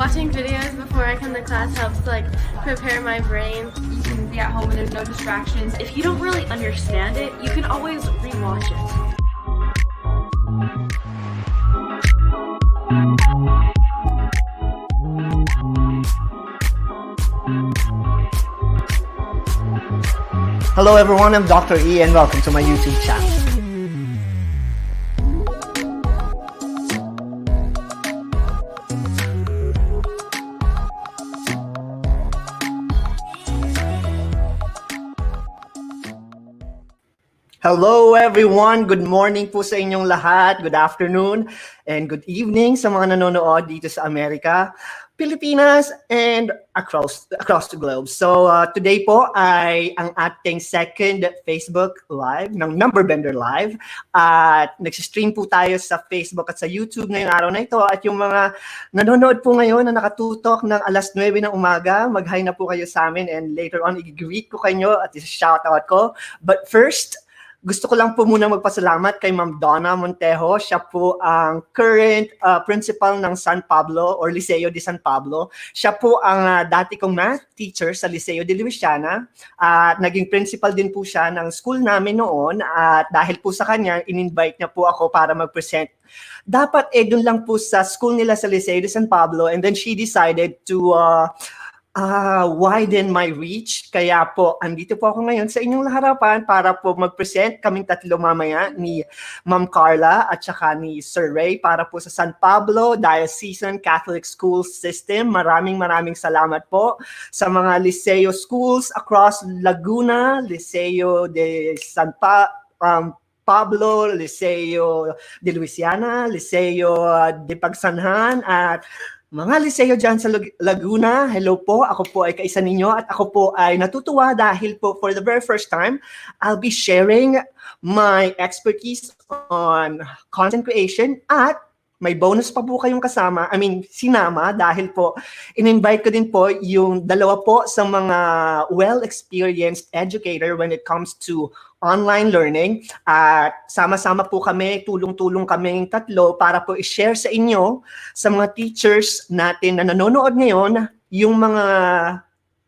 Watching videos before I come to class helps prepare my brain. You can be at home and there's no distractions. If you don't really understand it, you can always rewatch it. Hello everyone, I'm Dr. E and welcome to my YouTube channel. Hello everyone! Good morning po sa inyong lahat, good afternoon, and good evening sa mga nanonood dito sa Amerika, Pilipinas, and across the globe. So today po ay ang ating second Facebook Live ng Numberbender Live. At nagsistream po tayo sa Facebook at sa YouTube ngayong araw na ito. At yung mga nanonood po ngayon na nakatutok ng alas 9 ng umaga, mag-hi na po kayo sa amin and later on i-greet ko kayo at i-shoutout ko. But first, gusto ko lang po muna magpasalamat kay Ma'am Donna Montejo. Siya po ang current principal ng San Pablo or Liceo de San Pablo. Siya po ang dati kong math teacher sa Liceo de Luisiana. At naging principal din po siya ng school namin noon. At dahil po sa kanya, in-invite niya po ako para mag-present. Dapat dun lang po sa school nila sa Liceo de San Pablo. And then she decided to widen my reach. Kaya po, andito po ako ngayon sa inyong harapan para po mag-present kaming tatlo mamaya ni Ma'am Carla at saka ni Sir Ray para po sa San Pablo Diocesan Catholic School System. Maraming salamat po sa mga Liceo schools across Laguna, Liceo de San Pablo, Liceo de Luisiana, Liceo de Pagsanhan, at mga Liceo dyan sa Laguna. Hello po, ako po ay kaisa ninyo at ako po ay natutuwa dahil po for the very first time, I'll be sharing my expertise on content creation at may bonus pa po kayong sinama dahil po in-invite ko din po yung dalawa po sa mga well-experienced educator when it comes to online learning. At sama-sama po kami, tulong-tulong kaming tatlo para po i-share sa inyo, sa mga teachers natin na nanonood ngayon, yung mga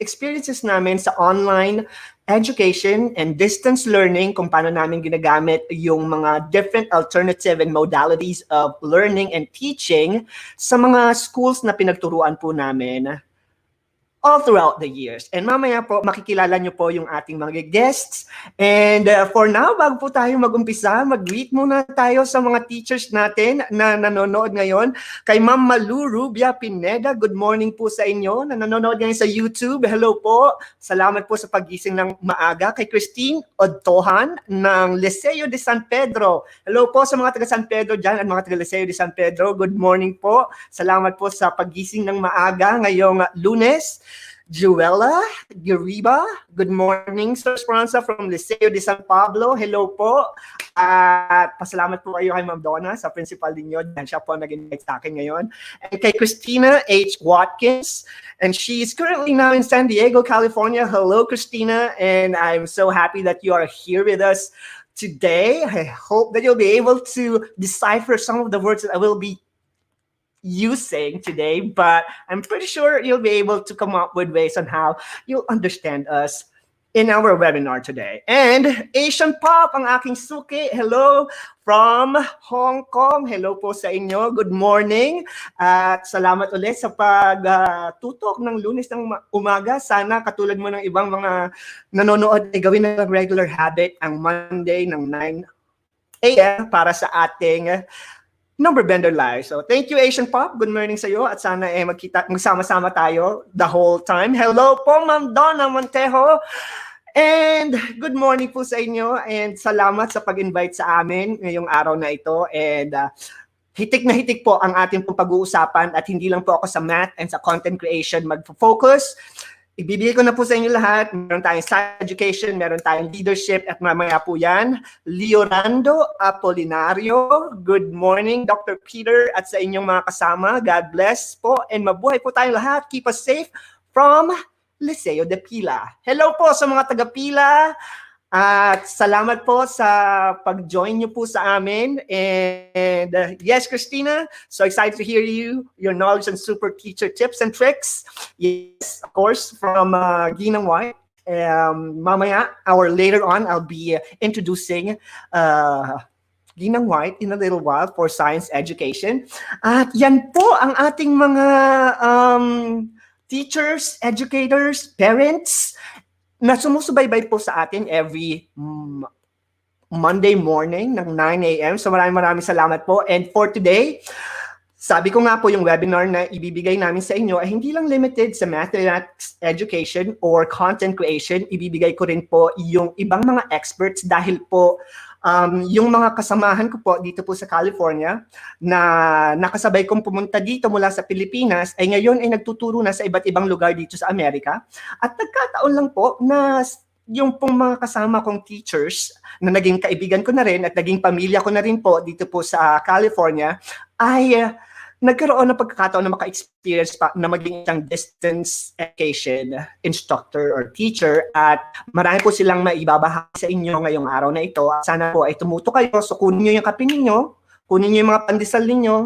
experiences namin sa online education and distance learning, kung paano namin ginagamit yung mga different alternative and modalities of learning and teaching sa mga schools na pinagturuan po namin all throughout the years. And mamaya po, makikilala nyo po yung ating mga guests. And for now, bago po tayo mag-umpisa, mag-greet muna tayo sa mga teachers natin na nanonood ngayon. Kay Ma'am Malu Rubia Pineda, good morning po sa inyo na nanonood ngayon sa YouTube. Hello po. Salamat po sa pagising ng maaga. Kay Christine Odtohan ng Liceo de San Pedro. Hello po sa mga taga San Pedro dyan at mga taga Liceo de San Pedro. Good morning po. Salamat po sa pagising ng maaga ngayong Lunes. Juela Gariba, good morning. Sir Esperanza from Liceo de San Pablo, hello po. At pasalamat po kayo kay Ma'am Donna sa principal ninyo. Siya po nag-invite sa akin ngayon. And kay Christina H. Watkins, and she is currently now in San Diego, California. Hello, Christina, and I'm so happy that you are here with us today. I hope that you'll be able to decipher some of the words that I will be using today, but I'm pretty sure you'll be able to come up with ways on how you'll understand us in our webinar today. And Asian Pop, ang aking suki, hello from Hong Kong. Hello po sa inyo. Good morning. At salamat ulit sa pagtutok ng Lunes ng umaga. Sana katulad mo ng ibang mga nanonood ay gawin ng regular habit ang Monday ng 9 a.m. para sa ating Numberbender Live. So thank you, Asian Pop. Good morning sa iyo at sana magsama-sama tayo the whole time. Hello po, Ma'am Donna Montejo. And good morning po sa inyo and salamat sa pag-invite sa amin ngayong araw na ito. And hitik na hitik po ang ating pag-uusapan at hindi lang po ako sa math and sa content creation mag-focus. Ibibigay ko na po sa inyo lahat. Meron tayong science education, meron tayong leadership, at mamaya po yan. Leonardo Apolinario, good morning, Dr. Peter, at sa inyong mga kasama. God bless po, and mabuhay po tayong lahat. Keep us safe from Liceo de Pila. Hello po sa mga taga-Pila. At salamat po sa pag-join niyo po sa amin. And yes, Christina, so excited to hear your knowledge and super teacher tips and tricks. Yes, of course, from Ginang White. Mamaya, or later on, I'll be introducing Ginang White in a little while for science education. At yan po ang ating mga teachers, educators, parents, na sumusubaybay po sa atin every Monday morning ng 9 a.m. So maraming salamat po. And for today, sabi ko nga po yung webinar na ibibigay namin sa inyo ay hindi lang limited sa mathematics education or content creation. Ibibigay ko rin po yung ibang mga experts dahil po yung mga kasamahan ko po dito po sa California na nakasabay kong pumunta dito mula sa Pilipinas ay ngayon ay nagtuturo na sa iba't ibang lugar dito sa Amerika. At nagkataon lang po na yung pong mga kasama kong teachers na naging kaibigan ko na rin at naging pamilya ko na rin po dito po sa California ay nagkaroon ng pagkakataon na maka-experience pa na maging isang distance education instructor or teacher at marami po silang maibabahagi sa inyo ngayong araw na ito. Sana po ay tumuto kayo. So kunin nyo yung kape ninyo, kunin nyo yung mga pandesal ninyo.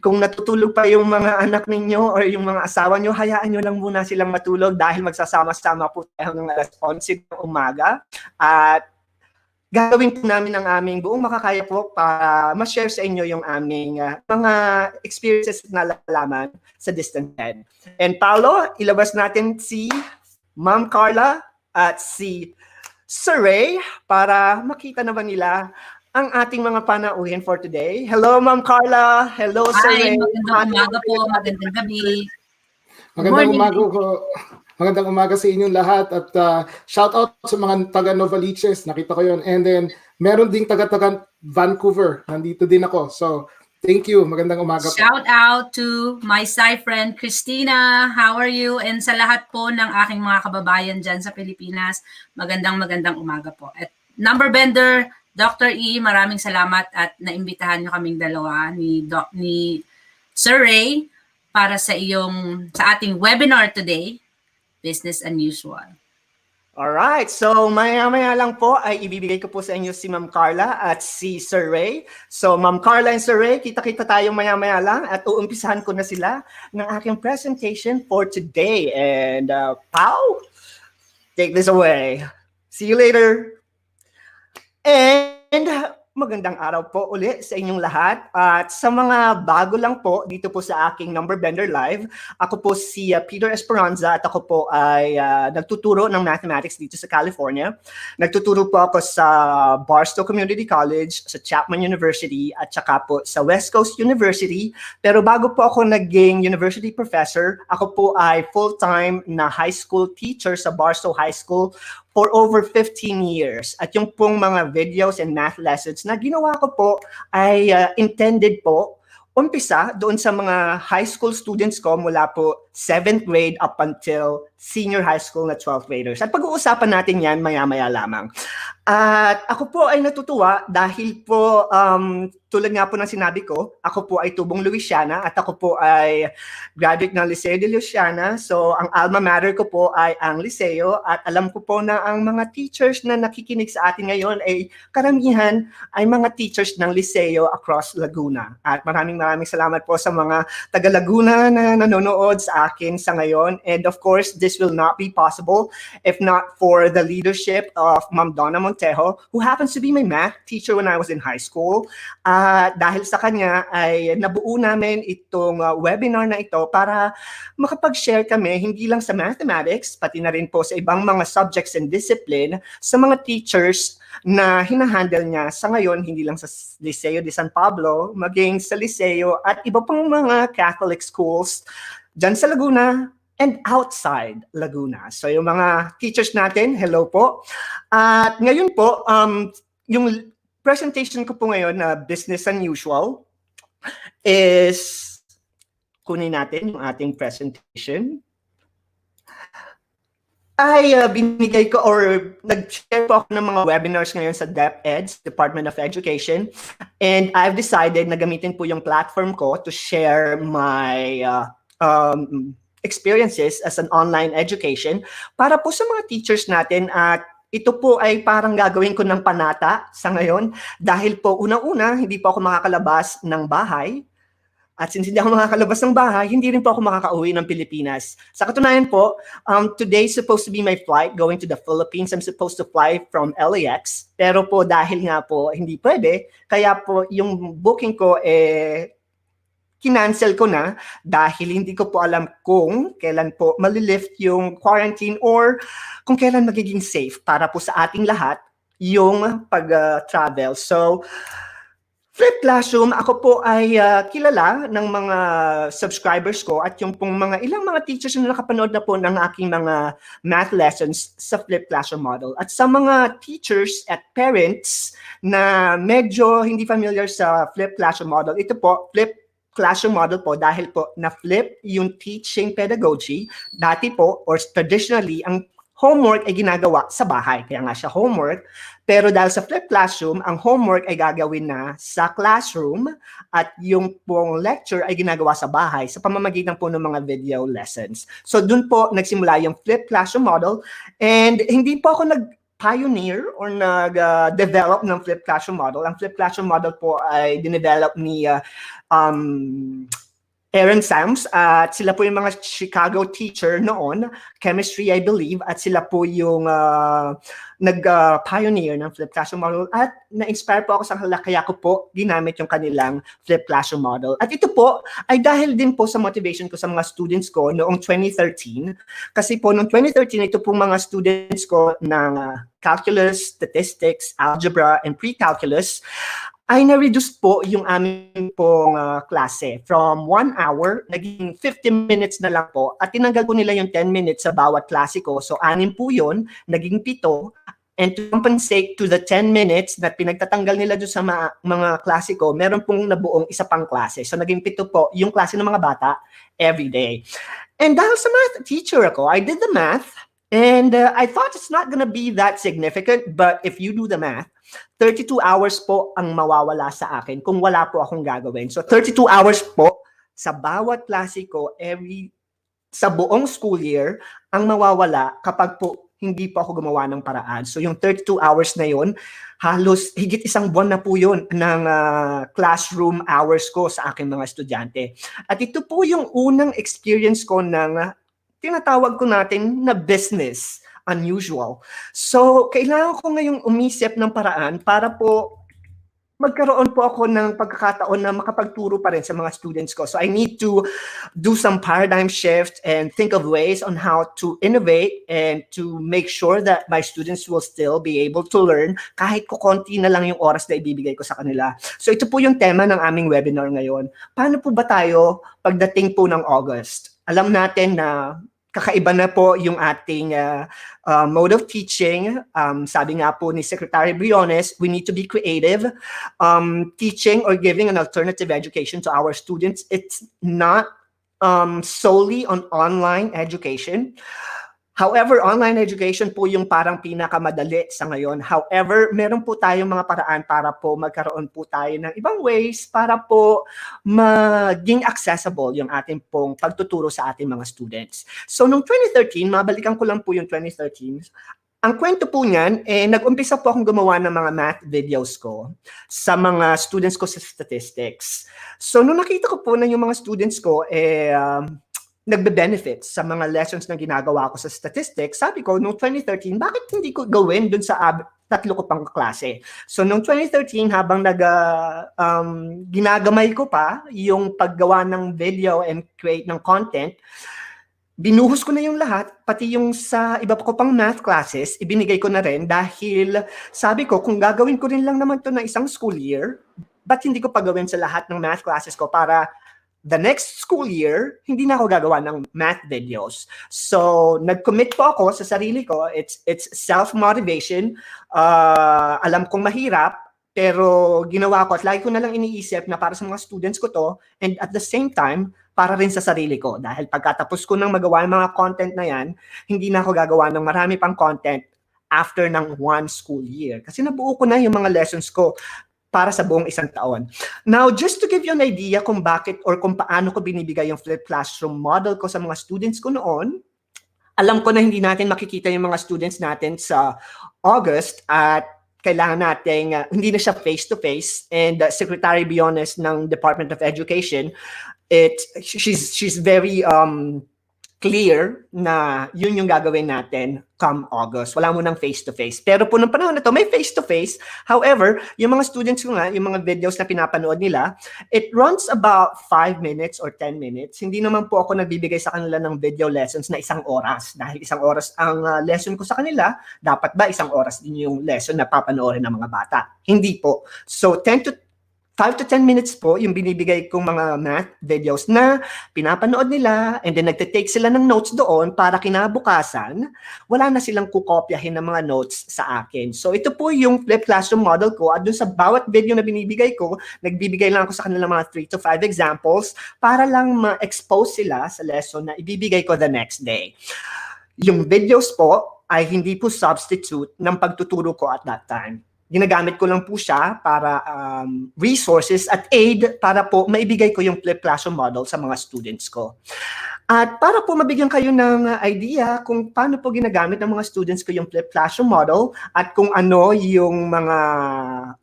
Kung natutulog pa yung mga anak ninyo or yung mga asawa nyo, hayaan nyo lang muna silang matulog dahil magsasama-sama po tayo ng alas 11 ng umaga. At gagawin po namin ang aming buong makakaya po para ma-share sa inyo yung aming mga experiences na nalalaman sa distance ed. And Paolo, ilabas natin si Ma'am Carla at si Sir Ray para makita naman nila ang ating mga panauhin for today. Hello, Ma'am Carla. Hello, Sir Ray. Magandang umaga po. Magandang gabi. Magandang umaga sa inyong lahat at shout out sa mga taga Novaliches, nakita ko yon. And then meron ding taga Vancouver, nandito din ako. So thank you, magandang umaga po. Shout out to my Sai friend Christina, how are you? And sa lahat po ng aking mga kababayan dyan sa Pilipinas, magandang umaga po. At Numberbender, Dr. E, maraming salamat at naimbitahan nyo kaming dalawa ni Sir Ray para sa ating webinar today. Business unusual. Alright, so maya-maya lang po ay ibibigay ko po sa inyo si Ma'am Carla at si Sir Ray. So Ma'am Carla and Sir Ray, kita-kita tayo maya-maya lang at uumpisahan ko na sila ng aking presentation for today. And Pao, take this away. See you later. And magandang araw po uli sa inyong lahat. At sa mga bago lang po dito po sa aking Numberbender Live, ako po si Peter Esperanza at ako po ay nagtuturo ng mathematics dito sa California. Nagtuturo po ako sa Barstow Community College, sa Chapman University at saka po sa West Coast University. Pero bago po ako naging university professor, ako po ay full-time na high school teacher sa Barstow High School for over 15 years. At yung pong mga videos and math lessons na ginawa ko po ay intended po umpisa doon sa mga high school students ko mula po 7th grade up until senior high school na 12th graders. At pag-uusapan natin yan maya-maya lamang. At ako po ay natutuwa dahil po tulad nga po ng sinabi ko, ako po ay tubong Louisiana at ako po ay graduate ng Liceo de Louisiana. So ang alma mater ko po ay ang Liceo at alam ko po na ang mga teachers na nakikinig sa atin ngayon ay karamihan ay mga teachers ng Liceo across Laguna. At maraming salamat po sa mga taga Laguna na nanonood sa akin sa ngayon. And of course, this will not be possible if not for the leadership of Ma'am Donna Montejo, who happens to be my math teacher when I was in high school. Dahil sa kanya ay nabuo namin itong webinar na ito para makapag-share kami hindi lang sa mathematics, pati na rin po sa ibang mga subjects and discipline sa mga teachers na hinahandle niya sa ngayon, hindi lang sa Liceo de San Pablo, maging sa Liceo at iba pang mga Catholic schools dyan sa Laguna and outside Laguna. So yung mga teachers natin, hello po. At ngayon po, yung presentation ko po ngayon na business unusual is, kunin natin yung ating presentation. Ay binigay ko or nag-share po ako ng mga webinars ngayon sa DepEd, Department of Education. And I've decided na gamitin po yung platform ko to share my experiences as an online education para po sa mga teachers natin at ito po ay parang gagawin ko ng panata sa ngayon dahil po unang-una, hindi po ako makakalabas ng bahay. At since hindi ako makakalabas ng bahay, hindi rin po ako makakauwi ng Pilipinas. Sa katunayan po, today's supposed to be my flight going to the Philippines. I'm supposed to fly from LAX. Pero po dahil nga po hindi pwede, kaya po yung booking ko kinancel ko na dahil hindi ko po alam kung kailan po malilift yung quarantine or kung kailan magiging safe para po sa ating lahat yung pag-travel. So, Flip Classroom, ako po ay kilala ng mga subscribers ko at yung pong ilang mga teachers na nakapanood na po ng aking mga math lessons sa Flip Classroom model. At sa mga teachers at parents na medyo hindi familiar sa Flip Classroom model, ito po, Flip Classroom model po dahil po na-flip yung teaching pedagogy. Dati po, or traditionally, ang homework ay ginagawa sa bahay. Kaya nga siya homework. Pero dahil sa Flip Classroom, ang homework ay gagawin na sa classroom at yung pong lecture ay ginagawa sa bahay sa pamamagitan po ng mga video lessons. So dun po nagsimula yung Flip Classroom model and hindi po ako pioneer or nag-develop ng Flip Classroom model. Ang Flip Classroom model po ay dinevelop ni Aaron Sams at sila po yung mga Chicago teacher noon, chemistry I believe, at sila po yung nag-pioneer ng Flip Classroom model at na-inspire po ako sa kanila kaya ko po ginamit yung kanilang Flip Classroom model. At ito po ay dahil din po sa motivation ko sa mga students ko noong 2013 kasi po noong 2013 ito po mga students ko ng calculus, statistics, algebra, and pre-calculus ay na-reduce po yung aming pong klase. From 1 hour, naging 50 minutes na lang po. At tinanggal ko nila yung 10 minutes sa bawat klase ko. So, 6 po yun, naging 7. And to compensate to the 10 minutes na pinagtatanggal nila doon sa mga klase ko, meron pong nabuong isa pang klase. So, naging 7 po yung klase ng mga bata every day. And dahil sa math teacher ako, I did the math. And I thought it's not gonna be that significant, but if you do the math, 32 hours po ang mawawala sa akin kung wala po akong gagawin. So 32 hours po sa bawat klase ko sa buong school year ang mawawala kapag po hindi po ako gumawa ng paraan. So yung 32 hours na yun, halos higit 1 buwan na po yun ng classroom hours ko sa aking mga estudyante. At ito po yung unang experience ko ng tinatawag ko natin na business unusual. So, kailangan ko ngayong umisip ng paraan para po magkaroon po ako ng pagkakataon na makapagturo pa rin sa mga students ko. So, I need to do some paradigm shift and think of ways on how to innovate and to make sure that my students will still be able to learn kahit konti na lang yung oras na ibibigay ko sa kanila. So, ito po yung tema ng aming webinar ngayon. Paano po ba tayo pagdating po ng August? Alam natin na kakaiba na po yung ating mode of teaching. Sabi nga po ni Secretary Briones, we need to be creative. Teaching or giving an alternative education to our students, it's not solely on online education. However, online education po yung parang pinakamadali sa ngayon. However, meron po tayong mga paraan para po magkaroon po tayo ng ibang ways para po maging accessible yung ating pong pagtuturo sa ating mga students. So, noong 2013, mabalikan ko lang po yung 2013, ang kwento po niyan, nag-umpisa po akong gumawa ng mga math videos ko sa mga students ko sa statistics. So, nung nakita ko po na yung mga students ko, nagbe-benefit sa mga lessons na ginagawa ko sa statistics, sabi ko, noong 2013, bakit hindi ko gawin dun sa 3 ko pang klase? So, noong 2013, habang ginagamay ko pa yung paggawa ng video and create ng content, binuhos ko na yung lahat, pati yung sa iba ko pang math classes, ibinigay ko na rin dahil sabi ko, kung gagawin ko rin lang naman to na isang school year, ba't hindi ko pagawin sa lahat ng math classes ko para the next school year, hindi na ako gagawa ng math videos. So, nag-commit po ako sa sarili ko. It's self-motivation. Alam kong mahirap, pero ginawa ko at lagi ko na lang iniisip na para sa mga students ko to and at the same time, para rin sa sarili ko. Dahil pagkatapos ko nang magawa yung mga content na yan, hindi na ako gagawa ng marami pang content after ng 1 school year. Kasi nabuo ko na yung mga lessons ko para sa buong 1 taon. Now, just to give you an idea kung bakit or kung paano ko binibigay yung Flip Classroom model ko sa mga students ko noon, alam ko na hindi natin makikita yung mga students natin sa August at kailangan nating, hindi na siya face-to-face, and Secretary Biones ng Department of Education, she's very clear na yun yung gagawin natin come August. Wala mo ng face-to-face. Pero po nung panahon na to, may face-to-face. However, yung mga students ko nga, yung mga videos na pinapanood nila, it runs about 5 minutes or 10 minutes. Hindi naman po ako nagbibigay sa kanila ng video lessons na 1 oras. Dahil 1 oras ang lesson ko sa kanila, dapat ba 1 oras din yung lesson na papanoorin ng mga bata? Hindi po. So, 5 to 10 minutes po yung binibigay kong mga math videos na pinapanood nila, and then nagtitake sila ng notes doon para kinabukasan, wala na silang kukopyahin ng mga notes sa akin. So ito po yung flip classroom model ko, at doon sa bawat video na binibigay ko, nagbibigay lang ako sa kanila mga 3 to 5 examples para lang ma-expose sila sa lesson na ibibigay ko the next day. Yung videos po ay hindi po substitute ng pagtuturo ko at that time. Ginagamit ko lang po siya para resources at aid para po maibigay ko yung flip classroom model sa mga students ko. At para po mabigyan kayo ng idea kung paano po ginagamit ng mga students ko yung flip classroom model at kung ano yung mga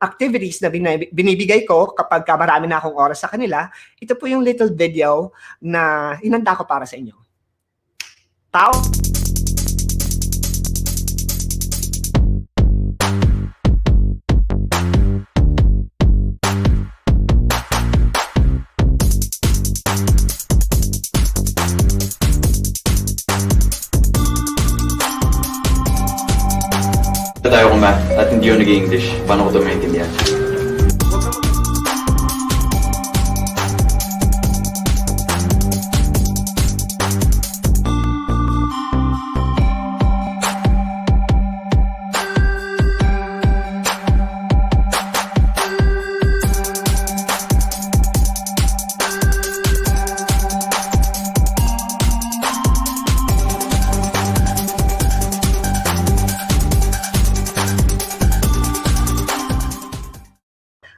activities na binibigay ko kapag marami na akong oras sa kanila, ito po yung little video na inanda ko para sa inyo. Tao! Tayo kung math at hindi yun nag-English. Paano ko ito maintindihan?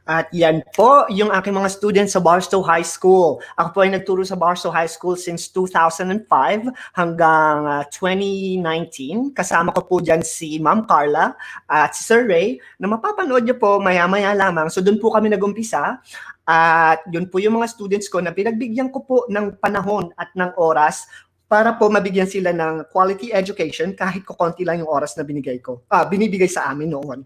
At yan po yung aking mga students sa Barstow High School. Ako po ay nagturo sa Barstow High School since 2005 hanggang 2019. Kasama ko po dyan si Ma'am Carla at si Sir Ray na mapapanood niyo po maya-maya lamang. So doon po kami nag-umpisa. At yun po yung mga students ko na pinagbigyan ko po ng panahon at ng oras para po mabigyan sila ng quality education kahit ko konti lang yung oras na binibigay sa amin noon.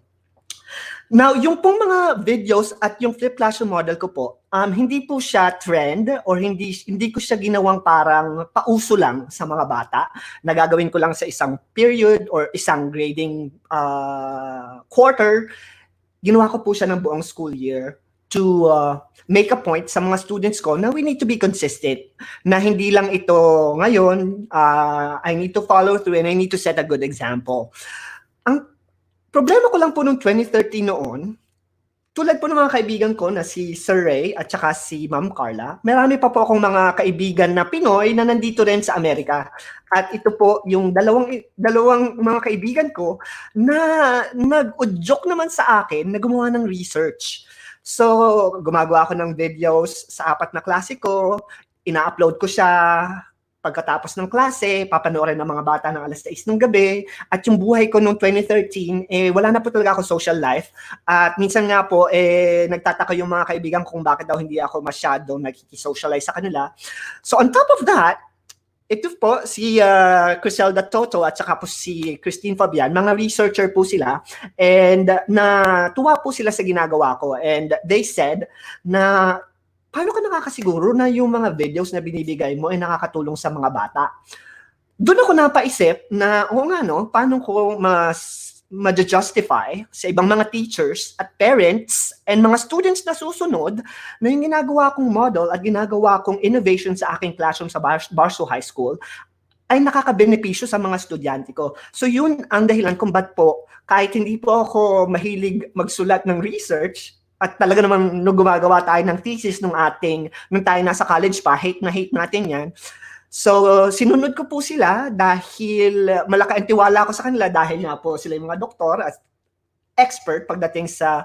Now, yung pong mga videos at yung flip classroom model ko po, hindi po siya trend or hindi ko siya ginawang parang pauso lang sa mga bata. Nagagawin ko lang sa isang period or isang grading quarter. Ginawa ko po siya ng buong school year to make a point sa mga students ko na we need to be consistent. Na hindi lang ito ngayon, I need to follow through and I need to set a good example. Ang problema ko lang po noong 2013 noon, tulad po ng mga kaibigan ko na si Sir Ray at saka si Ma'am Carla, marami pa po akong mga kaibigan na Pinoy na nandito rin sa Amerika. At ito po yung dalawang mga kaibigan ko na nag-udyok naman sa akin na gumawa ng research. So, gumagawa ako ng videos sa 4 na klase ko, ina-upload ko siya. Pagkatapos ng klase, papanoorin ng mga bata ng alas 6 ng gabi. At yung buhay ko noong 2013, wala na po talaga ako social life. At minsan nga po, nagtataka yung mga kaibigan kung bakit daw hindi ako masyado nagkikisocialize sa kanila. So on top of that, ito po si Criselda Toto at saka po si Christine Fabian, mga researcher po sila. And natuwa po sila sa ginagawa ko. And they said na paano ka nakakasiguro na yung mga videos na binibigay mo ay nakakatulong sa mga bata? Doon ako napaisip na, oo nga no, paano ko ma-justify sa ibang mga teachers at parents and mga students na susunod na yung ginagawa kong model at ginagawa kong innovation sa aking classroom sa Barstow High School ay nakakabenepisyo sa mga estudyante ko. So yun ang dahilan kung ba't po, kahit hindi po ako mahilig magsulat ng research, at talaga naman nung gumagawa tayo ng thesis nung tayo nasa college pa, hate natin yan. So, sinunod ko po sila dahil malaki ang tiwala ko sa kanila dahil nga po sila yung mga doktor at expert pagdating sa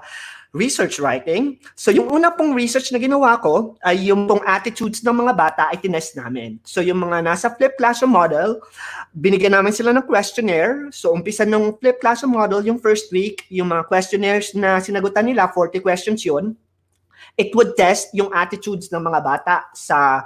research writing. So yung una pong research na ginawa ko ay yung pong attitudes ng mga bata ay tinest namin. So yung mga nasa flipped classroom model, binigyan namin sila ng questionnaire. So umpisa ng flipped classroom model, yung first week, yung mga questionnaires na sinagutan nila, 40 questions yun. It would test yung attitudes ng mga bata sa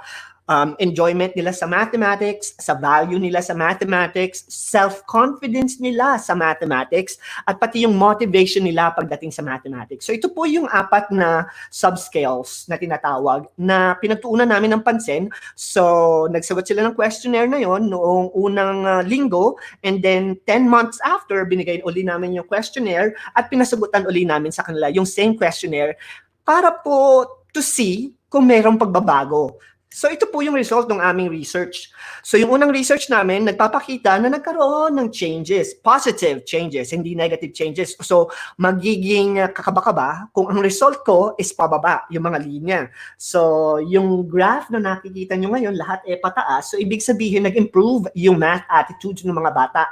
enjoyment nila sa mathematics, sa value nila sa mathematics, self-confidence nila sa mathematics, at pati yung motivation nila pagdating sa mathematics. So ito po yung 4 na subscales na tinatawag na pinagtuunan namin ng pansin. So nagsagot sila ng questionnaire na yon noong unang linggo, and then 10 months after, binigay uli namin yung questionnaire at pinasagutan uli namin sa kanila yung same questionnaire para po to see kung mayroong pagbabago. So ito po yung result ng aming research. So yung unang research namin, nagpapakita na nagkaroon ng changes, positive changes, hindi negative changes. So magiging kakaba-kaba kung ang result ko is pababa, yung mga linya. So yung graph na nakikita nyo ngayon, lahat ay pataas. So ibig sabihin, nag-improve yung math attitudes ng mga bata.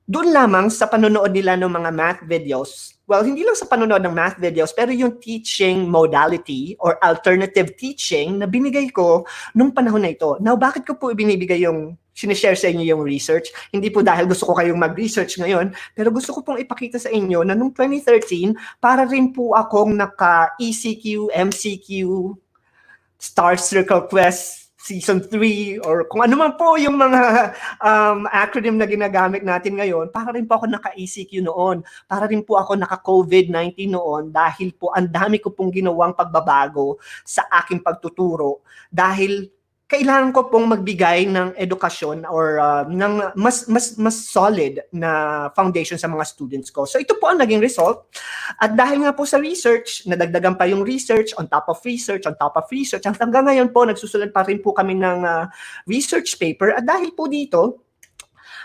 Doon lamang sa panonood nila ng mga math videos, well, hindi lang sa panonood ng math videos, pero yung teaching modality or alternative teaching na binigay ko nung panahon na ito. Now, bakit ko po ibinibigay yung sinishare sa inyo yung research? Hindi po dahil gusto ko kayong mag-research ngayon, pero gusto ko pong ipakita sa inyo na nung 2013, para rin po akong naka-ECQ, MCQ, Star Circle Quest, Season 3, or kung ano man po yung mga acronym na ginagamit natin ngayon, para rin po ako naka-ECQ noon, para rin po ako naka-COVID-19 noon, dahil po ang dami ko pong ginawang pagbabago sa aking pagtuturo, dahil kailangan ko pong magbigay ng edukasyon or ng mas solid na foundation sa mga students ko. So ito po ang naging result. At dahil nga po sa research, nadagdagan pa yung research on top of research, on top of research. Hanggang ngayon po, nagsusulat pa rin po kami ng research paper. At dahil po dito,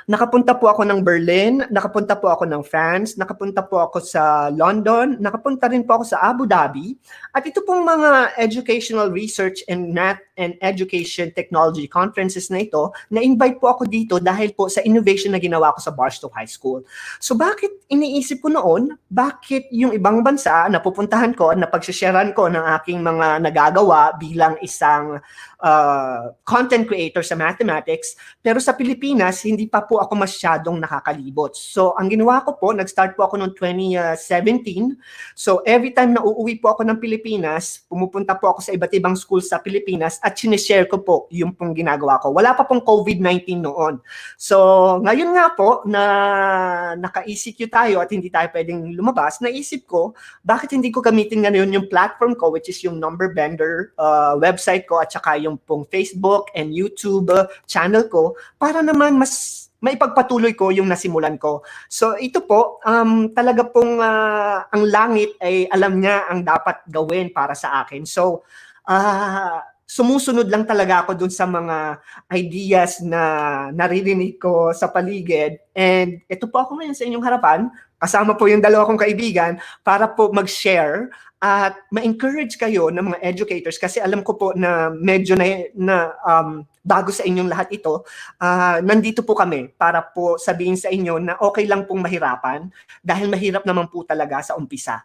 nakapunta po ako ng Berlin, nakapunta po ako ng France, nakapunta po ako sa London, nakapunta rin po ako sa Abu Dhabi. At ito pong mga educational research and math and education technology conferences na ito, na-invite po ako dito dahil po sa innovation na ginawa ko sa Barstow High School. So bakit iniisip ko noon, bakit yung ibang bansa na pupuntahan ko, na pagsisharean ko ng aking mga nagagawa bilang isang content creator sa mathematics, pero sa Pilipinas, hindi pa po ako masyadong nakakalibot. So, ang ginawa ko po, nag-start po ako noong 2017. So, every time na uuwi po ako ng Pilipinas, pumupunta po ako sa iba't ibang schools sa Pilipinas at sinishare ko po yung pong ginagawa ko. Wala pa pong COVID-19 noon. So, ngayon nga po, na naka-ECQ tayo at hindi tayo pwedeng lumabas, naisip ko, bakit hindi ko gamitin ngayon yung platform ko, which is yung Numberbender website ko at saka yung pong Facebook and YouTube channel ko, para naman mas maipagpatuloy ko yung nasimulan ko. So ito po, talaga pong ang langit ay alam niya ang dapat gawin para sa akin. So sumusunod lang talaga ako dun sa mga ideas na naririnig ko sa paligid. And ito po ako ngayon sa inyong harapan, kasama po yung dalawa kong kaibigan, para po mag-share at ma-encourage kayo ng mga educators, kasi alam ko po na medyo na bago sa inyong lahat ito. Nandito po kami para po sabihin sa inyo na okay lang pong mahirapan, dahil mahirap naman po talaga sa umpisa.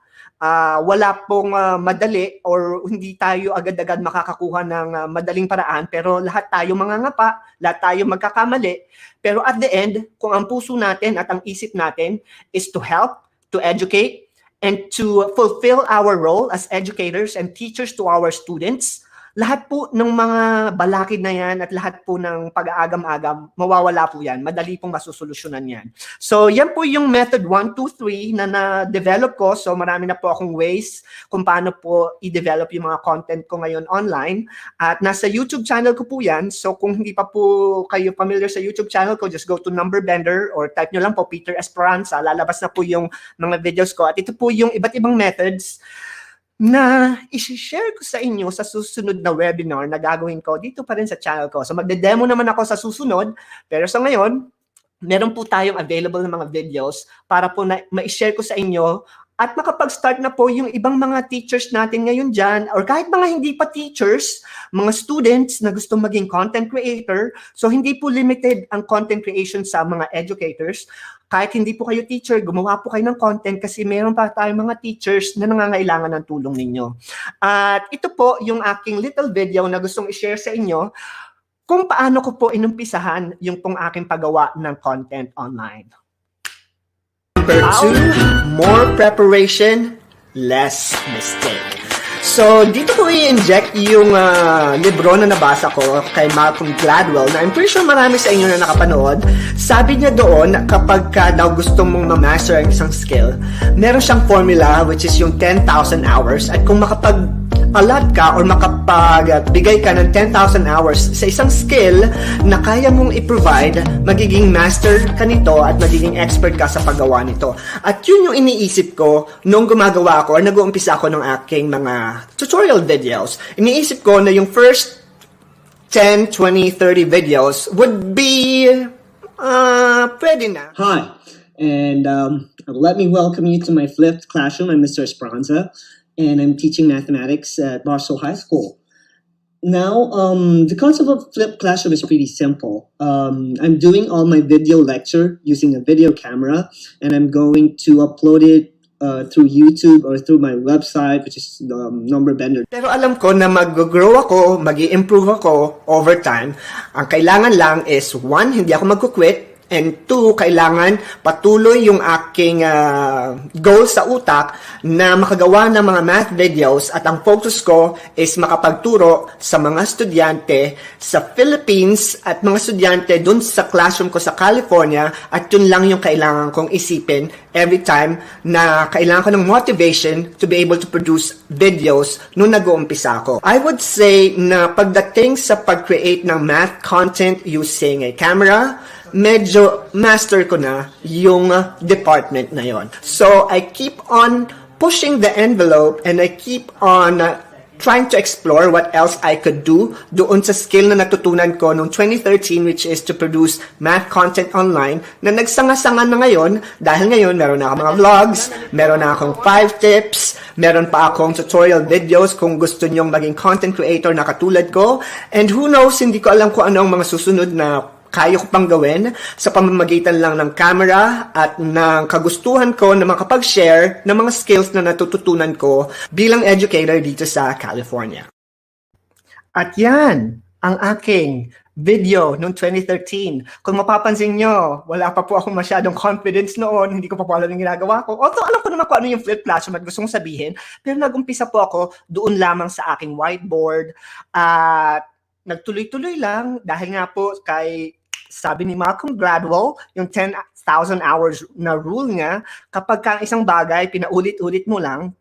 Wala pong madali, or hindi tayo agad-agad makakakuha ng madaling paraan, pero lahat tayo mangangapa, lahat tayo magkakamali. Pero at the end, kung ang puso natin at ang isip natin is to help, to educate, and to fulfill our role as educators and teachers to our students, lahat po ng mga balakid na yan at lahat po ng pag-aagam-agam, mawawala po yan. Madali pong masusolusyonan yan. So yan po yung method 1, 2, 3 na na-develop ko. So marami na po akong ways kung paano po i-develop yung mga content ko ngayon online. At nasa YouTube channel ko po yan. So kung hindi pa po kayo familiar sa YouTube channel ko, just go to Numberbender or type nyo lang po Peter Esperanza. Lalabas na po yung mga videos ko. At ito po yung iba't ibang methods na isi-share ko sa inyo sa susunod na webinar na gagawin ko dito pa rin sa channel ko. So magde-demo naman ako sa susunod, pero sa ngayon, meron po tayong available na mga videos para po na ma-share ko sa inyo at makapag-start na po yung ibang mga teachers natin ngayon dyan, or kahit mga hindi pa teachers, mga students na gustong maging content creator. So hindi po limited ang content creation sa mga educators. Kahit hindi po kayo teacher, gumawa po kayo ng content kasi meron pa tayong mga teachers na nangangailangan ng tulong ninyo. At ito po yung aking little video na gustong i-share sa inyo kung paano ko po inumpisahan yung pong aking paggawa ng content online. Number 2, more preparation, less mistake. So, dito ko i-inject yung libro na nabasa ko kay Malcolm Gladwell na I'm pretty sure marami sa inyo na nakapanood. Sabi niya doon, kapag ka daw gusto mong ma-master ang isang skill, meron siyang formula which is yung 10,000 hours. At kung makapag-allot ka or makapagbigay ka ng 10,000 hours sa isang skill na kaya mong i-provide, magiging master ka nito at magiging expert ka sa paggawa nito. At yun yung iniisip ko nung gumagawa ako or nag-uumpisa ako ng aking mga tutorial videos. Iniisip ko na yung first 10, 20, 30 videos would be pwede na. Hi, and let me welcome you to my flipped classroom. I'm Mr. Esperanza, and I'm teaching mathematics at Barstow High School. Now, the concept of flipped classroom is pretty simple. I'm doing all my video lecture using a video camera, and I'm going to upload it through YouTube or through my website, which is Numberbender. Pero alam ko na mag-grow ako, mag-i-improve ako over time. Ang kailangan lang is 1, hindi ako mag-quit. And 2, kailangan patuloy yung aking goal sa utak na makagawa ng mga math videos at ang focus ko is makapagturo sa mga estudyante sa Philippines at mga estudyante dun sa classroom ko sa California at yun lang yung kailangan kong isipin every time na kailangan ko ng motivation to be able to produce videos nung nag-uumpisa ako. I would say na pagdating sa pag-create ng math content using a camera, medyo master ko na yung department na yon. So, I keep on pushing the envelope and I keep on trying to explore what else I could do doon sa skill na natutunan ko noong 2013, which is to produce math content online na nagsanga-sanga na ngayon dahil ngayon meron na akong mga vlogs, meron na akong 5 tips, meron pa akong tutorial videos kung gusto nyong maging content creator na katulad ko, and who knows, hindi ko alam kung ano ang mga susunod na kaya ko pang gawin sa pamamagitan lang ng camera at ng kagustuhan ko na makapag-share ng mga skills na natututunan ko bilang educator dito sa California. At yan ang aking video noong 2013. Kung mapapansin nyo, wala pa po akong masyadong confidence noon, hindi ko pa po alam yung ginagawa ko. Although alam ko naman kung ano yung flip classroom at gusto kong sabihin, pero nag-umpisa po ako doon lamang sa aking whiteboard at nagtuloy-tuloy lang dahil nga po kay sabi ni Malcolm Gladwell, yung 10,000 hours na rule niya, kapag ka isang bagay, pinaulit-ulit mo lang,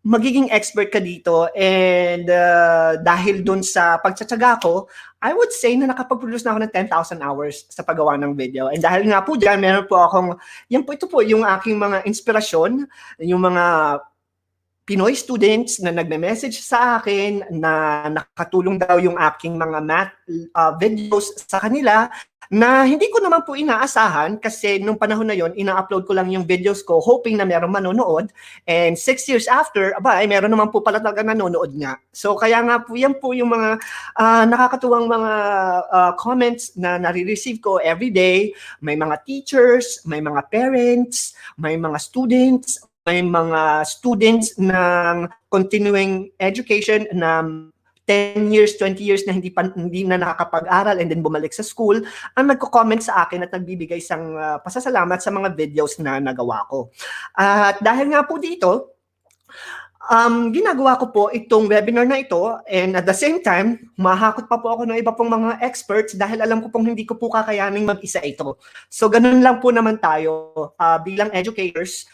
magiging expert ka dito. And dahil dun sa pagtsatsaga ko, I would say na nakapag-produce na ako ng 10,000 hours sa paggawa ng video. And dahil nga po dyan, meron po akong, ito po yung aking mga inspirasyon, yung mga Pinoy students na nagme-message sa akin na nakatulong daw yung aking mga math videos sa kanila na hindi ko naman po inaasahan kasi nung panahon na yon ina-upload ko lang yung videos ko hoping na meron manonood, and 6 years after, meron naman po pala talaga nanonood nga. So kaya nga po yan po yung mga nakakatuwang mga comments na nare-receive ko every day. May mga teachers, may mga parents, may mga students, may mga students ng continuing education na 10 years, 20 years na hindi na nakakapag-aral and then bumalik sa school, ang nagko-comment sa akin at nagbibigay isang pasasalamat sa mga videos na nagawa ko. At dahil nga po dito, ginagawa ko po itong webinar na ito, and at the same time, mahakot pa po ako ng iba pong mga experts dahil alam ko pong hindi ko po kakayaning mag-isa ito. So ganun lang po naman tayo bilang educators.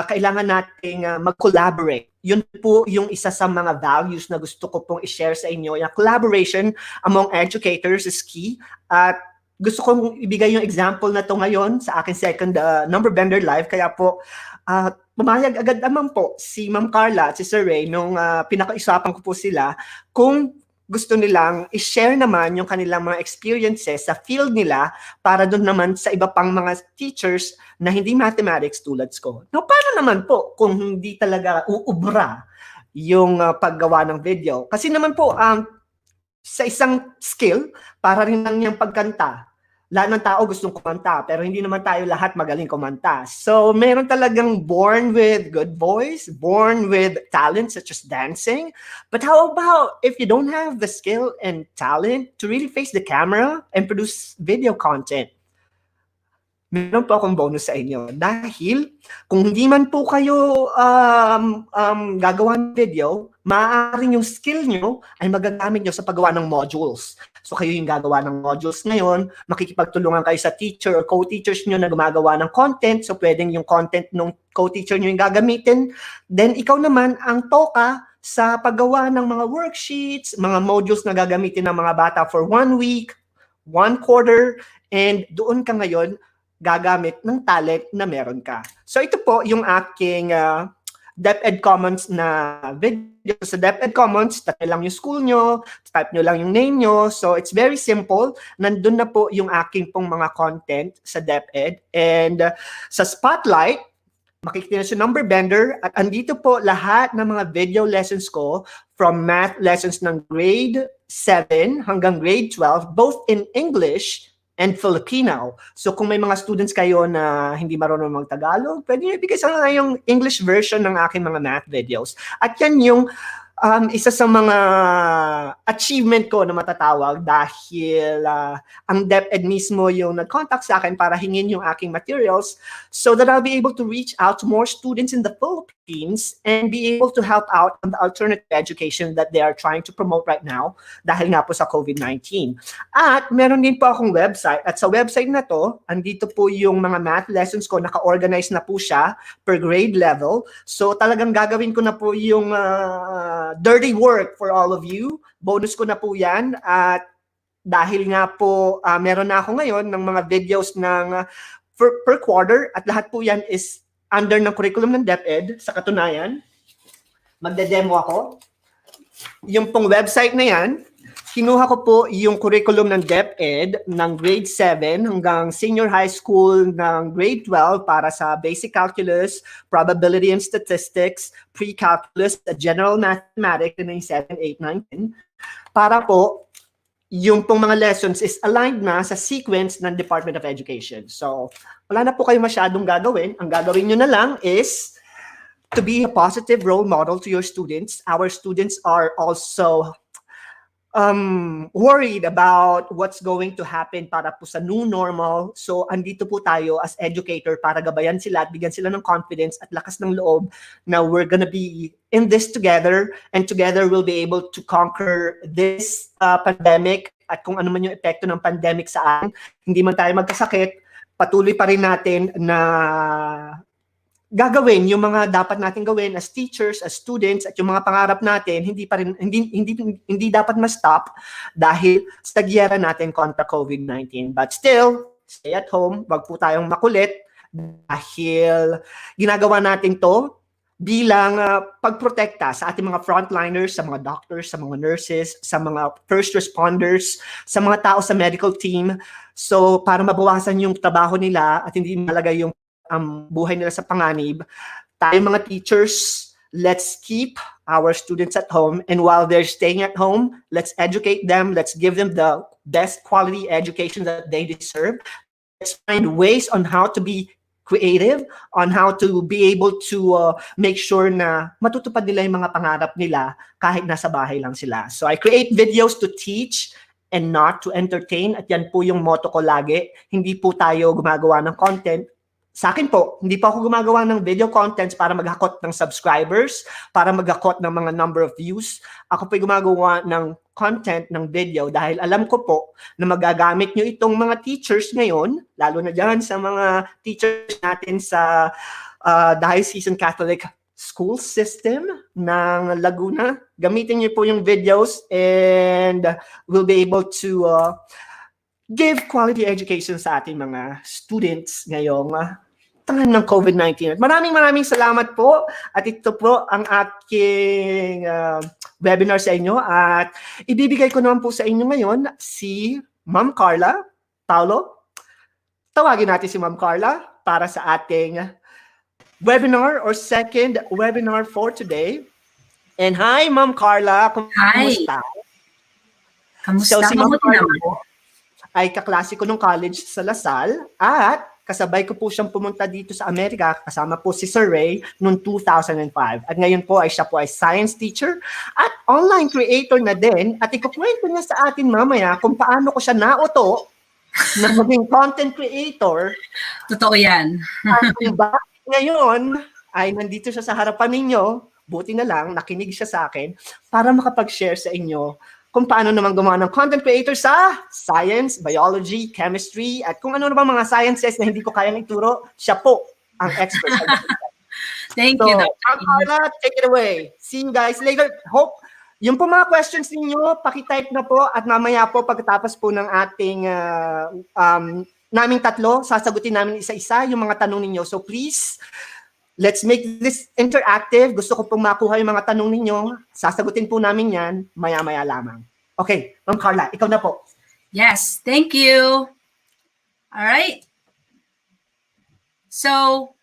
Kailangan nating mag-collaborate. Yun po yung isa sa mga values na gusto ko pong i-share sa inyo. Yung collaboration among educators is key. At gusto kong ibigay yung example na to ngayon sa aking second Numberbender Live. Kaya po, pumayag agad naman po si Ma'am Carla at si Sir Ray nung pinakaisapan ko po sila kung gusto nilang i-share naman yung kanilang mga experiences sa field nila para doon naman sa iba pang mga teachers na hindi mathematics tulad ko. No, paano naman po kung hindi talaga uubra yung paggawa ng video? Kasi naman po, sa isang skill, para rin lang yung pagkanta. Lahat ng tao gustong kumanta, pero hindi naman tayo lahat magaling kumanta. So, meron talagang born with good voice, born with talent such as dancing. But how about if you don't have the skill and talent to really face the camera and produce video content? Meron po akong bonus sa inyo. Dahil kung hindi man po kayo gagawa ng video, maaaring yung skill nyo ay magagamit nyo sa paggawa ng modules. So kayo yung gagawa ng modules ngayon, makikipagtulungan kayo sa teacher or co-teachers nyo na gumagawa ng content. So pwedeng yung content ng co-teacher nyo yung gagamitin. Then ikaw naman ang toka sa paggawa ng mga worksheets, mga modules na gagamitin ng mga bata for 1 week, 1 quarter, and doon ka ngayon gagamit ng talent na meron ka. So ito po yung aking DepEd Commons na video. Sa DepEd Commons, type lang yung school nyo, type nyo lang yung name nyo. So it's very simple. Nandun na po yung aking pong mga content sa DepEd. And sa Spotlight, makikita nyo sa Numberbender. At andito po lahat ng mga video lessons ko from math lessons ng grade 7 hanggang grade 12, both in English and Filipino. So kung may mga students kayo na hindi marunong mag-Tagalog, pwede nyo ibigay sa nga yung English version ng aking mga math videos. At yan yung isa sa mga achievement ko na matatawag dahil ang DepEd mismo yung nag-contact sa akin para hingin yung aking materials so that I'll be able to reach out to more students in the Philippines and be able to help out on the alternative education that they are trying to promote right now dahil nga po sa COVID-19. At meron din po akong website at sa website na to, andito po yung mga math lessons ko, naka-organize na po siya per grade level. So talagang gagawin ko na po yung dirty work for all of you. Bonus ko na po yan. At dahil nga po meron na ako ngayon ng mga videos ng per quarter at lahat po yan is under ng curriculum ng DepEd. Sa katunayan, magde-demo ako. Yung pong website na yan, kinuha ko po yung curriculum ng DepEd ng grade 7 hanggang senior high school ng grade 12 para sa basic calculus, probability and statistics, pre-calculus, general mathematics, and 7, 8, 9, 10. Para po, yung pong mga lessons is aligned na sa sequence ng Department of Education. So, wala na po kayo masyadong gagawin. Ang gagawin nyo na lang is to be a positive role model to your students. Our students are also worried about what's going to happen para po sa new normal. So, andito po tayo as educator para gabayan sila at bigyan sila ng confidence at lakas ng loob na we're gonna be in this together and together we'll be able to conquer this pandemic at kung ano man yung epekto ng pandemic sa atin. Hindi man tayo magkasakit, patuloy pa rin natin na gagawin yung mga dapat natin gawin as teachers, as students, at yung mga pangarap natin hindi dapat ma-stop dahil sa giyera natin kontra COVID-19. But still, stay at home, wag po tayong makulit dahil ginagawa natin to bilang pagprotekta sa ating mga frontliners, sa mga doctors, sa mga nurses, sa mga first responders, sa mga tao sa medical team. So, para mabawasan yung trabaho nila at hindi malagay yung buhay nila sa panganib, tayo mga teachers, let's keep our students at home, and while they're staying at home, let's educate them, let's give them the best quality education that they deserve. Let's find ways on how to be creative, on how to be able to make sure na matutupad nila yung mga pangarap nila kahit nasa bahay lang sila. So I create videos to teach and not to entertain, at yan po yung motto ko lagi. Hindi po tayo gumagawa ng content. Sa akin po, hindi pa ako gumagawa ng video contents para maghakot ng subscribers, para maghakot ng mga number of views. Ako po'y gumagawa ng content ng video dahil alam ko po na magagamit nyo itong mga teachers ngayon, lalo na dyan sa mga teachers natin sa Diocesan Catholic School System ng Laguna. Gamitin nyo po yung videos and we'll be able to give quality education sa ating mga students ngayong time ng COVID-19. Maraming salamat po at ito po ang aking webinar sa inyo at ibibigay ko naman po sa inyo ngayon si Ma'am Carla Paulo. Tawagin natin si Ma'am Carla para sa ating webinar or second webinar for today. And hi Ma'am Carla, kumusta? Kamusta? So si Ma'am Mabuti Carla naman. po ay kaklase ko nung college sa Lasal at kasabay ko po siyang pumunta dito sa Amerika kasama po si Sir Ray noong 2005. At ngayon po ay siya po ay science teacher at online creator na din at ikukwento niya sa atin mamaya kung paano ko siya nauto na maging content creator. Totoo yan. At kung bakit ngayon ay nandito siya sa harapan ninyo, buti na lang nakinig siya sa akin para makapag-share sa inyo kung paano naman gumawa ng content creator sa science, biology, chemistry, at kung ano na ba mga sciences na hindi ko kayang ituro, siya po ang expert. Thank So, you, Dr. Carla, take it away. See you guys later. Hope, yung po mga questions ninyo, pakitype na po at mamaya po pagkatapos po ng ating naming tatlo, sasagutin namin isa-isa yung mga tanong ninyo. So please, let's make this interactive. Gusto ko pong makuha yung mga tanong ninyo. Sasagutin po namin yan maya-maya lamang. Okay, Ma'am Carla, ikaw na po. Yes, thank you. All right. So,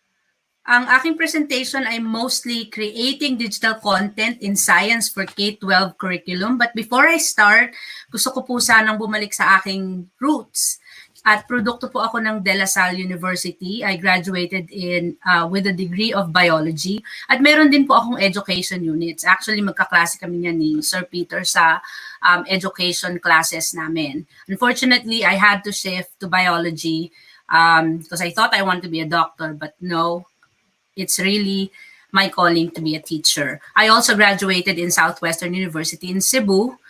ang aking presentation ay mostly creating digital content in science for K-12 curriculum. But before I start, gusto ko po sanang bumalik sa aking roots. At produkto po ako ng De La Salle University. I graduated with a degree of biology. At meron din po akong education units. Actually, magkaklase kami niyan ni Sir Peter sa education classes namin. Unfortunately, I had to shift to biology because I thought I wanted to be a doctor. But no, it's really my calling to be a teacher. I also graduated in Southwestern University in Cebu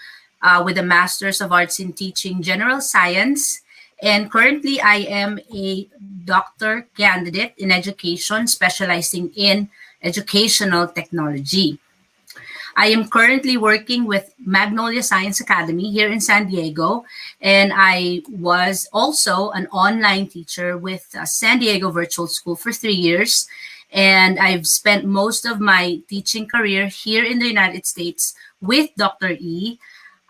with a Master's of Arts in Teaching General Science. And currently, I am a doctor candidate in education, specializing in educational technology. I am currently working with Magnolia Science Academy here in San Diego, and I was also an online teacher with San Diego Virtual School for 3 years. And I've spent most of my teaching career here in the United States with Dr. E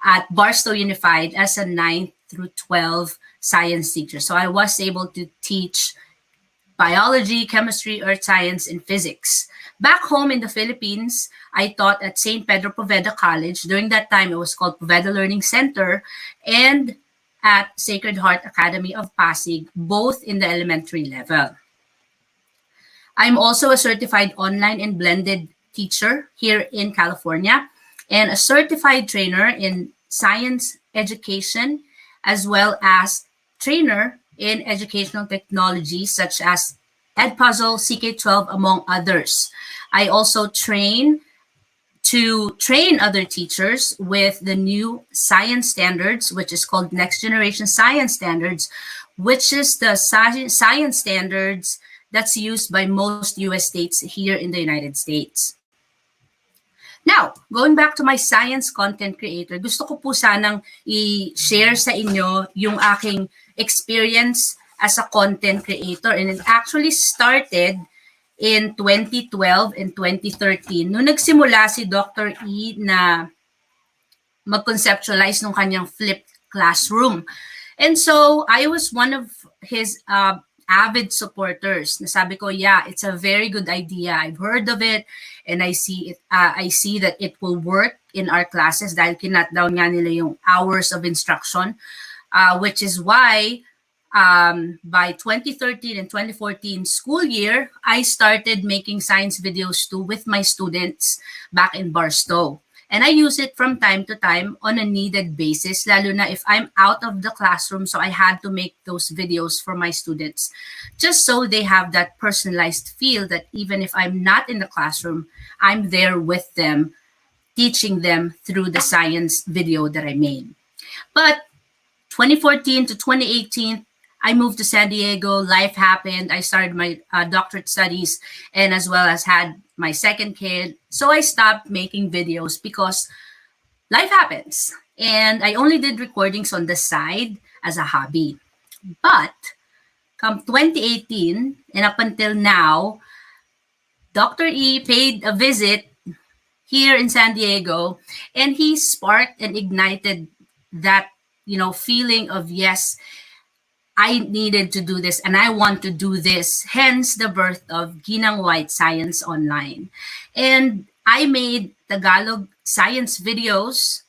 at Barstow Unified as a 9th through 12 science teacher. So I was able to teach biology, chemistry, earth science, and physics. Back home in the Philippines, I taught at St. Pedro Poveda College. During that time, it was called Poveda Learning Center, and at Sacred Heart Academy of Pasig, both in the elementary level. I'm also a certified online and blended teacher here in California, and a certified trainer in science education, as well as trainer in educational technologies such as Edpuzzle, CK12, among others. I also train to train other teachers with the new science standards, which is called Next Generation Science Standards, which is the science standards that's used by most US states here in the United States. Now, going back to my science content creator, gusto ko po sanang i-share sa inyo yung aking experience as a content creator. And it actually started in 2012 and 2013. Noong nagsimula si Dr. E na mag-conceptualize ng kanyang flipped classroom. And so, I was one of his avid supporters. Nasabi ko, yeah, it's a very good idea. I've heard of it, and I see it. I see that it will work in our classes dahil kinat down nga nila yung hours of instruction, which is why by 2013 and 2014 school year, I started making science videos too with my students back in Barstow. And I use it from time to time on a needed basis, lalo na if I'm out of the classroom. So I had to make those videos for my students, just so they have that personalized feel that even if I'm not in the classroom, I'm there with them, teaching them through the science video that I made. But 2014 to 2018, I moved to San Diego, life happened. I started my doctorate studies and as well as had my second kid. So I stopped making videos because life happens. And I only did recordings on the side as a hobby. But come 2018 and up until now, Dr. E paid a visit here in San Diego, and he sparked and ignited that, feeling of, yes, I needed to do this and I want to do this. Hence the birth of Ginang White Science Online. And I made Tagalog science videos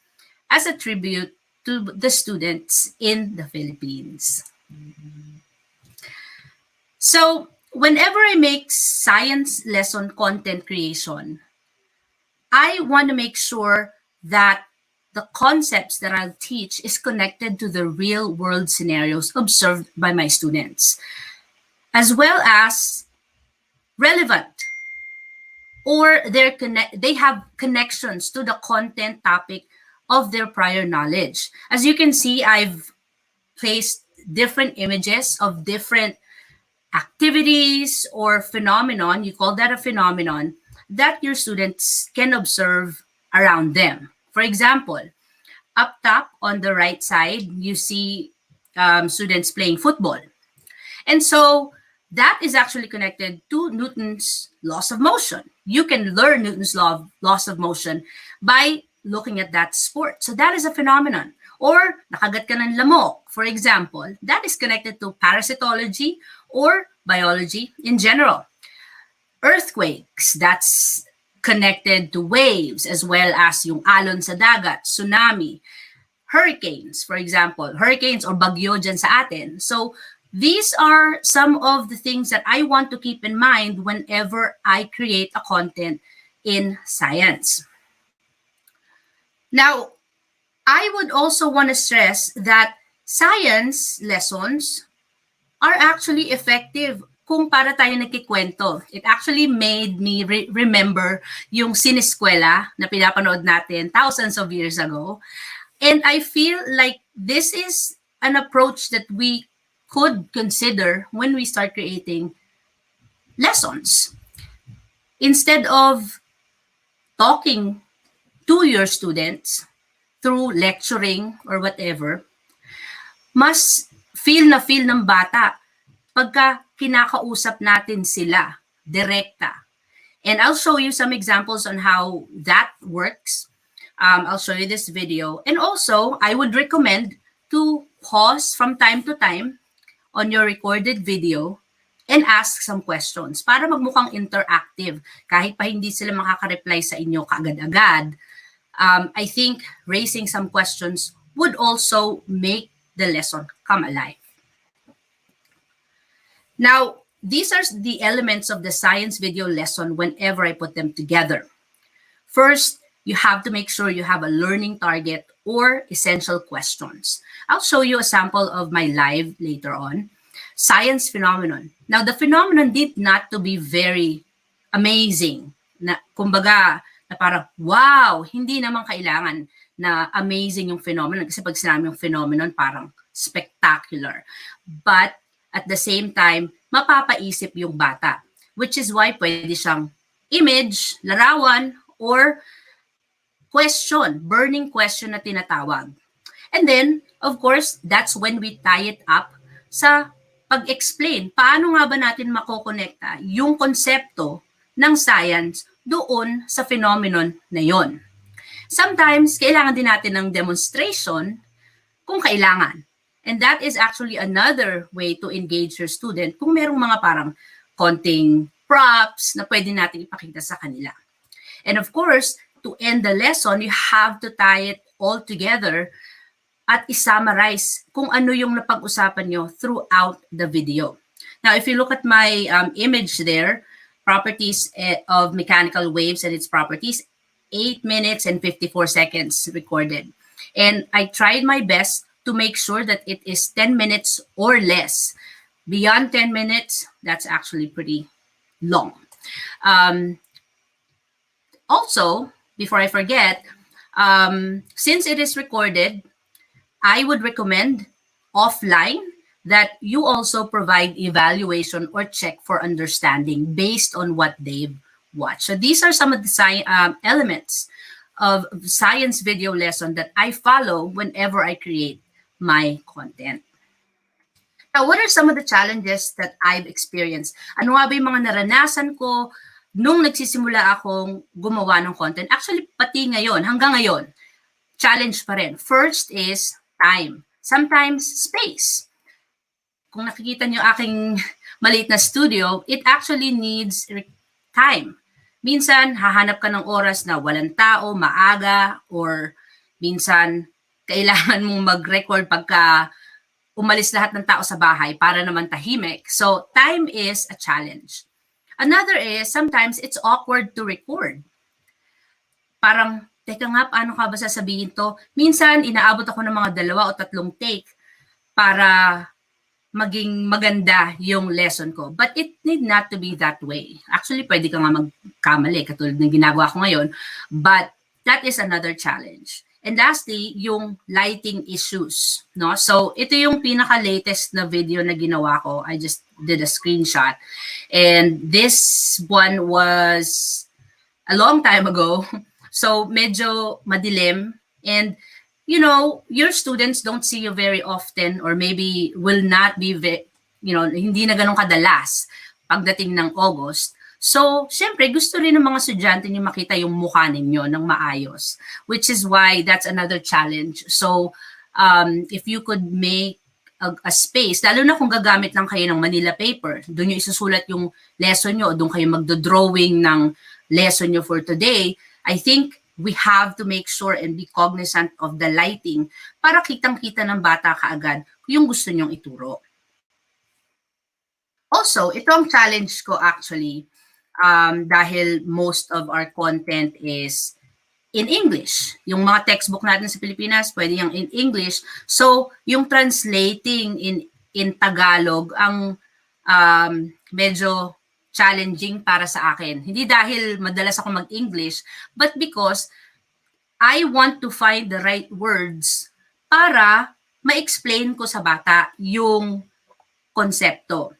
as a tribute to the students in the Philippines. So whenever I make science lesson content creation, I want to make sure that the concepts that I'll teach is connected to the real world scenarios observed by my students, as well as relevant, or they have connections to the content topic of their prior knowledge. As you can see, I've placed different images of different activities or phenomenon, you call that a phenomenon, that your students can observe around them. For example, up top on the right side, you see students playing football. And so that is actually connected to Newton's laws of motion. You can learn Newton's laws of motion by looking at that sport. So that is a phenomenon. Or nakagat ka ng lamok, for example, that is connected to parasitology or biology in general. Earthquakes, that's connected to waves, as well as yung alon sa dagat, tsunami, hurricanes, for example, hurricanes or bagyo dyan sa atin. So these are some of the things that I want to keep in mind whenever I create a content in science. Now, I would also want to stress that science lessons are actually effective kung para tayo nagkikwento. It actually made me remember yung sineskwela na pinapanood natin thousands of years ago. And I feel like this is an approach that we could consider when we start creating lessons. Instead of talking to your students through lecturing or whatever, mas feel ng bata pagka kinakausap natin sila direkta. And I'll show you some examples on how that works. I'll show you this video. And also, I would recommend to pause from time to time on your recorded video and ask some questions para magmukhang interactive. Kahit pa hindi sila makaka-reply sa inyo kaagad-agad, I think raising some questions would also make the lesson come alive. Now, these are the elements of the science video lesson whenever I put them together. First, you have to make sure you have a learning target or essential questions. I'll show you a sample of my live later on. Science phenomenon. Now, the phenomenon did not to be very amazing. Na, kumbaga, na parang, wow, hindi naman kailangan na amazing yung phenomenon. Kasi pag sinabi yung phenomenon, parang spectacular. But at the same time, mapapaisip yung bata. Which is why pwede siyang image, larawan, or question, burning question na tinatawag. And then, of course, that's when we tie it up sa pag-explain. Paano nga ba natin makokonekta yung konsepto ng science doon sa phenomenon na yon? Sometimes, kailangan din natin ng demonstration kung kailangan. And that is actually another way to engage your student kung merong mga parang konting props na pwede natin ipakita sa kanila. And of course, to end the lesson, you have to tie it all together at i-summarize kung ano yung napag-usapan nyo throughout the video. Now, if you look at my image there, properties of mechanical waves and its properties, 8 minutes and 54 seconds recorded. And I tried my best to make sure that it is 10 minutes or less. Beyond 10 minutes, that's actually pretty long. Also, before I forget, since it is recorded, I would recommend offline that you also provide evaluation or check for understanding based on what they've watched. So these are some of the elements of science video lesson that I follow whenever I create my content. Now, what are some of the challenges that I've experienced? Ano nga ba yung mga naranasan ko nung nagsisimula akong gumawa ng content? Actually, pati ngayon, hanggang ngayon, challenge pa rin. First is time. Sometimes, space. Kung nakikita niyo aking maliit na studio, it actually needs time. Minsan, hahanap ka ng oras na walang tao, maaga, or minsan, kailangan mong mag-record pagka umalis lahat ng tao sa bahay para naman tahimik. So, time is a challenge. Another is, sometimes it's awkward to record. Parang, teka nga, paano ka ba sasabihin to? Minsan, inaabot ako ng mga 2 o 3 take para maging maganda yung lesson ko. But it need not to be that way. Actually, pwede ka nga magkamali, katulad ng ginagawa ko ngayon. But that is another challenge. And lastly, yung lighting issues. No? So, ito yung pinaka-latest na video na ginawa ko. I just did a screenshot. And this one was a long time ago. So, medyo madilim. And you know, your students don't see you very often or maybe will not be, hindi na ganun kadalas pagdating ng August. So, syempre, gusto rin ng mga estudyante niyo makita yung mukha ninyo ng maayos, which is why that's another challenge. So, if you could make a space, lalo na kung gagamit lang kayo ng Manila paper, doon nyo isusulat yung lesson nyo, doon kayo magdo-drawing ng lesson nyo for today, I think we have to make sure and be cognizant of the lighting para kitang-kita ng bata kaagad yung gusto nyong ituro. Also, ito ang challenge ko actually dahil most of our content is in English. Yung mga textbook natin sa Pilipinas, pwede yung in English. So, yung translating in Tagalog ang medyo challenging para sa akin. Hindi dahil madalas ako mag-English, but because I want to find the right words para ma-explain ko sa bata yung konsepto.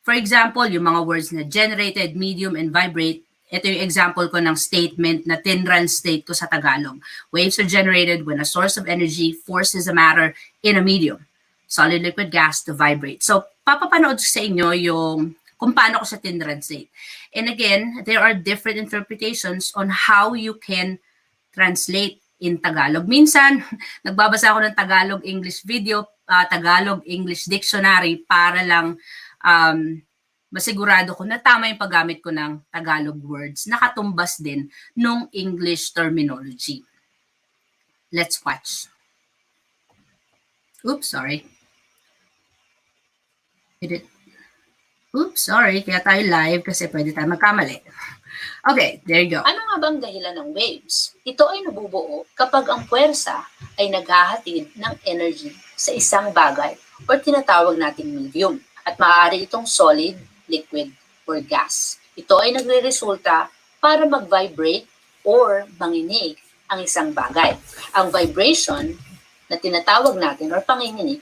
For example, yung mga words na generated, medium, and vibrate, ito yung example ko ng statement na tin-translate ko sa Tagalog. Waves are generated when a source of energy forces a matter in a medium, solid, liquid, gas, to vibrate. So, papapanood sa inyo yung kung paano ko siya tin-translate. And again, there are different interpretations on how you can translate in Tagalog. Minsan, nagbabasa ako ng Tagalog-English video, Tagalog-English dictionary para lang masigurado ko na tama yung paggamit ko ng Tagalog words. Nakatumbas din nung English terminology. Let's watch. Oops, sorry. Oops, sorry. Kaya tayo live kasi pwede tayo magkamali. Okay, there you go. Ano nga bang dahilan ng waves? Ito ay nabubuo kapag ang puwersa ay naghahatid ng energy sa isang bagay o tinatawag nating medium. At maaari itong solid, liquid, or gas. Ito ay nagre-resulta para mag-vibrate or manginig ang isang bagay. Ang vibration na tinatawag natin or panginginig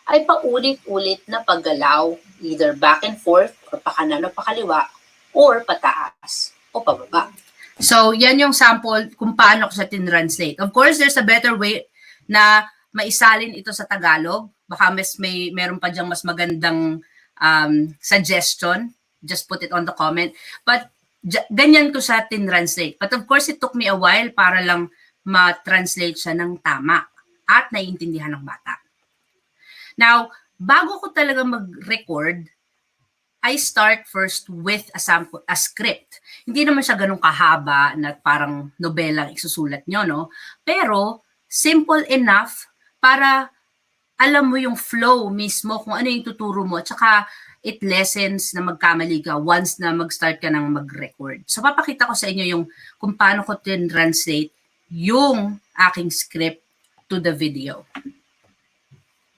ay paulit-ulit na paggalaw, either back and forth, or pakanan o pakaliwa, or pataas o pababa. So, yan yung sample kung paano ko siya tin-translate. Of course, there's a better way na maisalin ito sa Tagalog. Baka meron pa diyang mas magandang suggestion. Just put it on the comment. But ganyan ko siya tin-translate. But of course, it took me a while para lang ma-translate siya ng tama at naiintindihan ng bata. Now, bago ko talaga mag-record, I start first with a sample, a script. Hindi naman siya ganun kahaba na parang nobelang isusulat nyo, no? Pero, simple enough para alam mo yung flow mismo kung ano yung tuturo mo. At saka, it lessens na magkamali ka once na mag-start ka ng mag-record. So, papakita ko sa inyo yung kung paano ko tin-translate yung aking script to the video.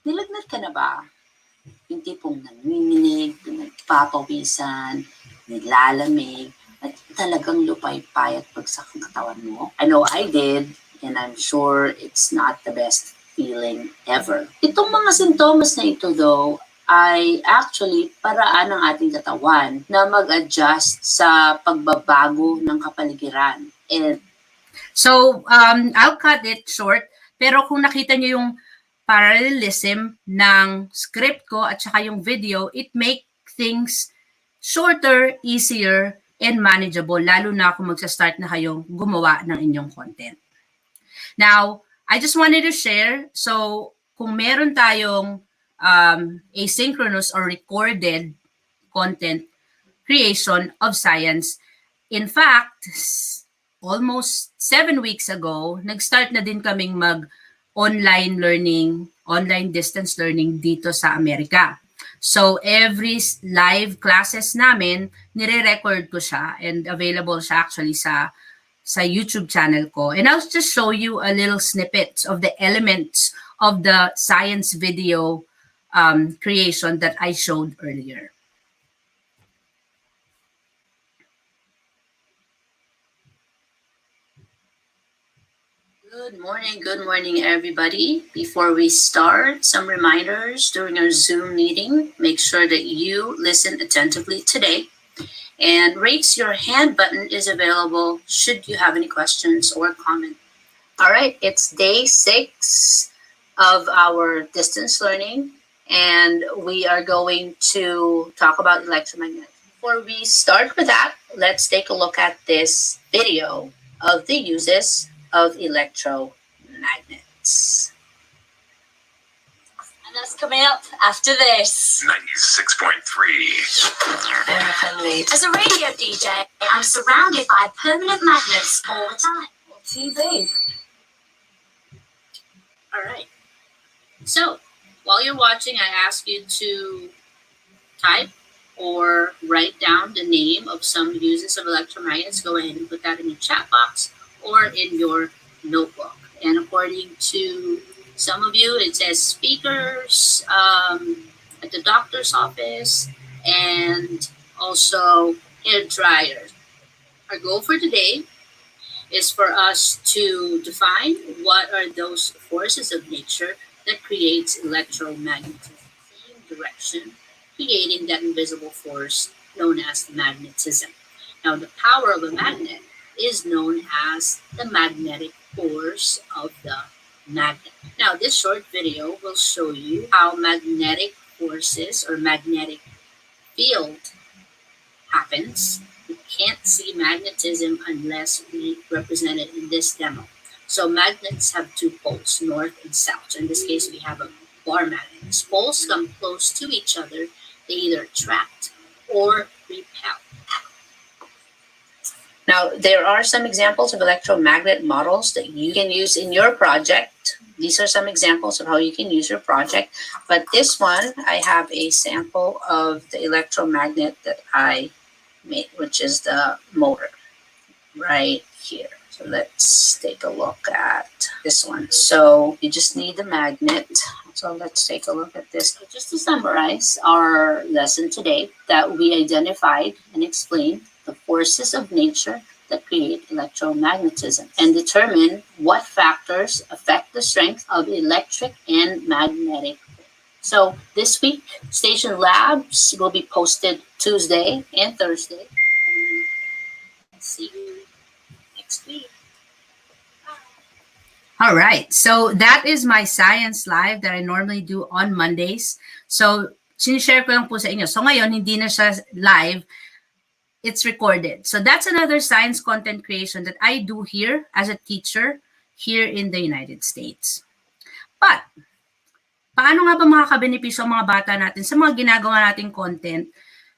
Nilagnat ka na ba? Yung tipong nanginginig, nagpapawisan, nilalamig, at talagang lupay-payat pagsak ng katawan mo. I know I did, and I'm sure it's not the best feeling ever. Itong mga sintomas na ito though, ay actually paraan ng ating katawan na mag-adjust sa pagbabago ng kapaligiran. And so, I'll cut it short, pero kung nakita nyo yung parallelism ng script ko at saka yung video, it make things shorter, easier, and manageable, lalo na kung magsa-start na kayong gumawa ng inyong content. Now, I just wanted to share, so kung meron tayong asynchronous or recorded content creation of science, in fact, almost 7 weeks ago, nag-start na din kaming mag-online learning, online distance learning dito sa Amerika. So every live classes namin, nire-record ko siya and available siya actually sa YouTube channel ko. And I'll just show you a little snippet of the elements of the science video creation that I showed earlier. Good morning, everybody. Before we start, some reminders during our Zoom meeting. Make sure that you listen attentively today, and raise your hand button is available should you have any questions or comment. All right, it's day 6 of our distance learning, and we are going to talk about electromagnet. Before we start with that, let's take a look at this video of the uses of electromagnets. And that's coming up after this. 96.3. As a radio DJ, I'm surrounded by permanent magnets all the time. TV. All right. So, while you're watching, I ask you to type or write down the name of some uses of electromagnets. Go ahead and put that in your chat box or in your notebook. And according to some of you, it says speakers at the doctor's office and also hair dryers. Our goal for today is for us to define what are those forces of nature that creates electromagnetism, same direction, creating that invisible force known as magnetism. Now, the power of a magnet is known as the magnetic force of the magnet. Now, this short video will show you how magnetic forces or magnetic field happens. We can't see magnetism unless we represent it in this demo. So magnets have two poles, north and south. So in this case, we have a bar magnet. As poles come close to each other, they either attract or repel. Now, there are some examples of electromagnet models that you can use in your project. These are some examples of how you can use your project. But this one, I have a sample of the electromagnet that I made, which is the motor right here. So let's take a look at this one. So you just need the magnet. So let's take a look at this. So just to summarize our lesson today, that we identified and explained the forces of nature that create electromagnetism and determine what factors affect the strength of electric and magnetic. So this week, Station Labs will be posted Tuesday and Thursday. And see you next week. All right, so that is my science live that I normally do on Mondays. So, sinishare ko lang po sa inyo. So ngayon, hindi na siya live. It's recorded. So that's another science content creation that I do here as a teacher here in the United States. But, paano nga ba makakabenepisyo ang mga bata natin sa mga ginagawa nating content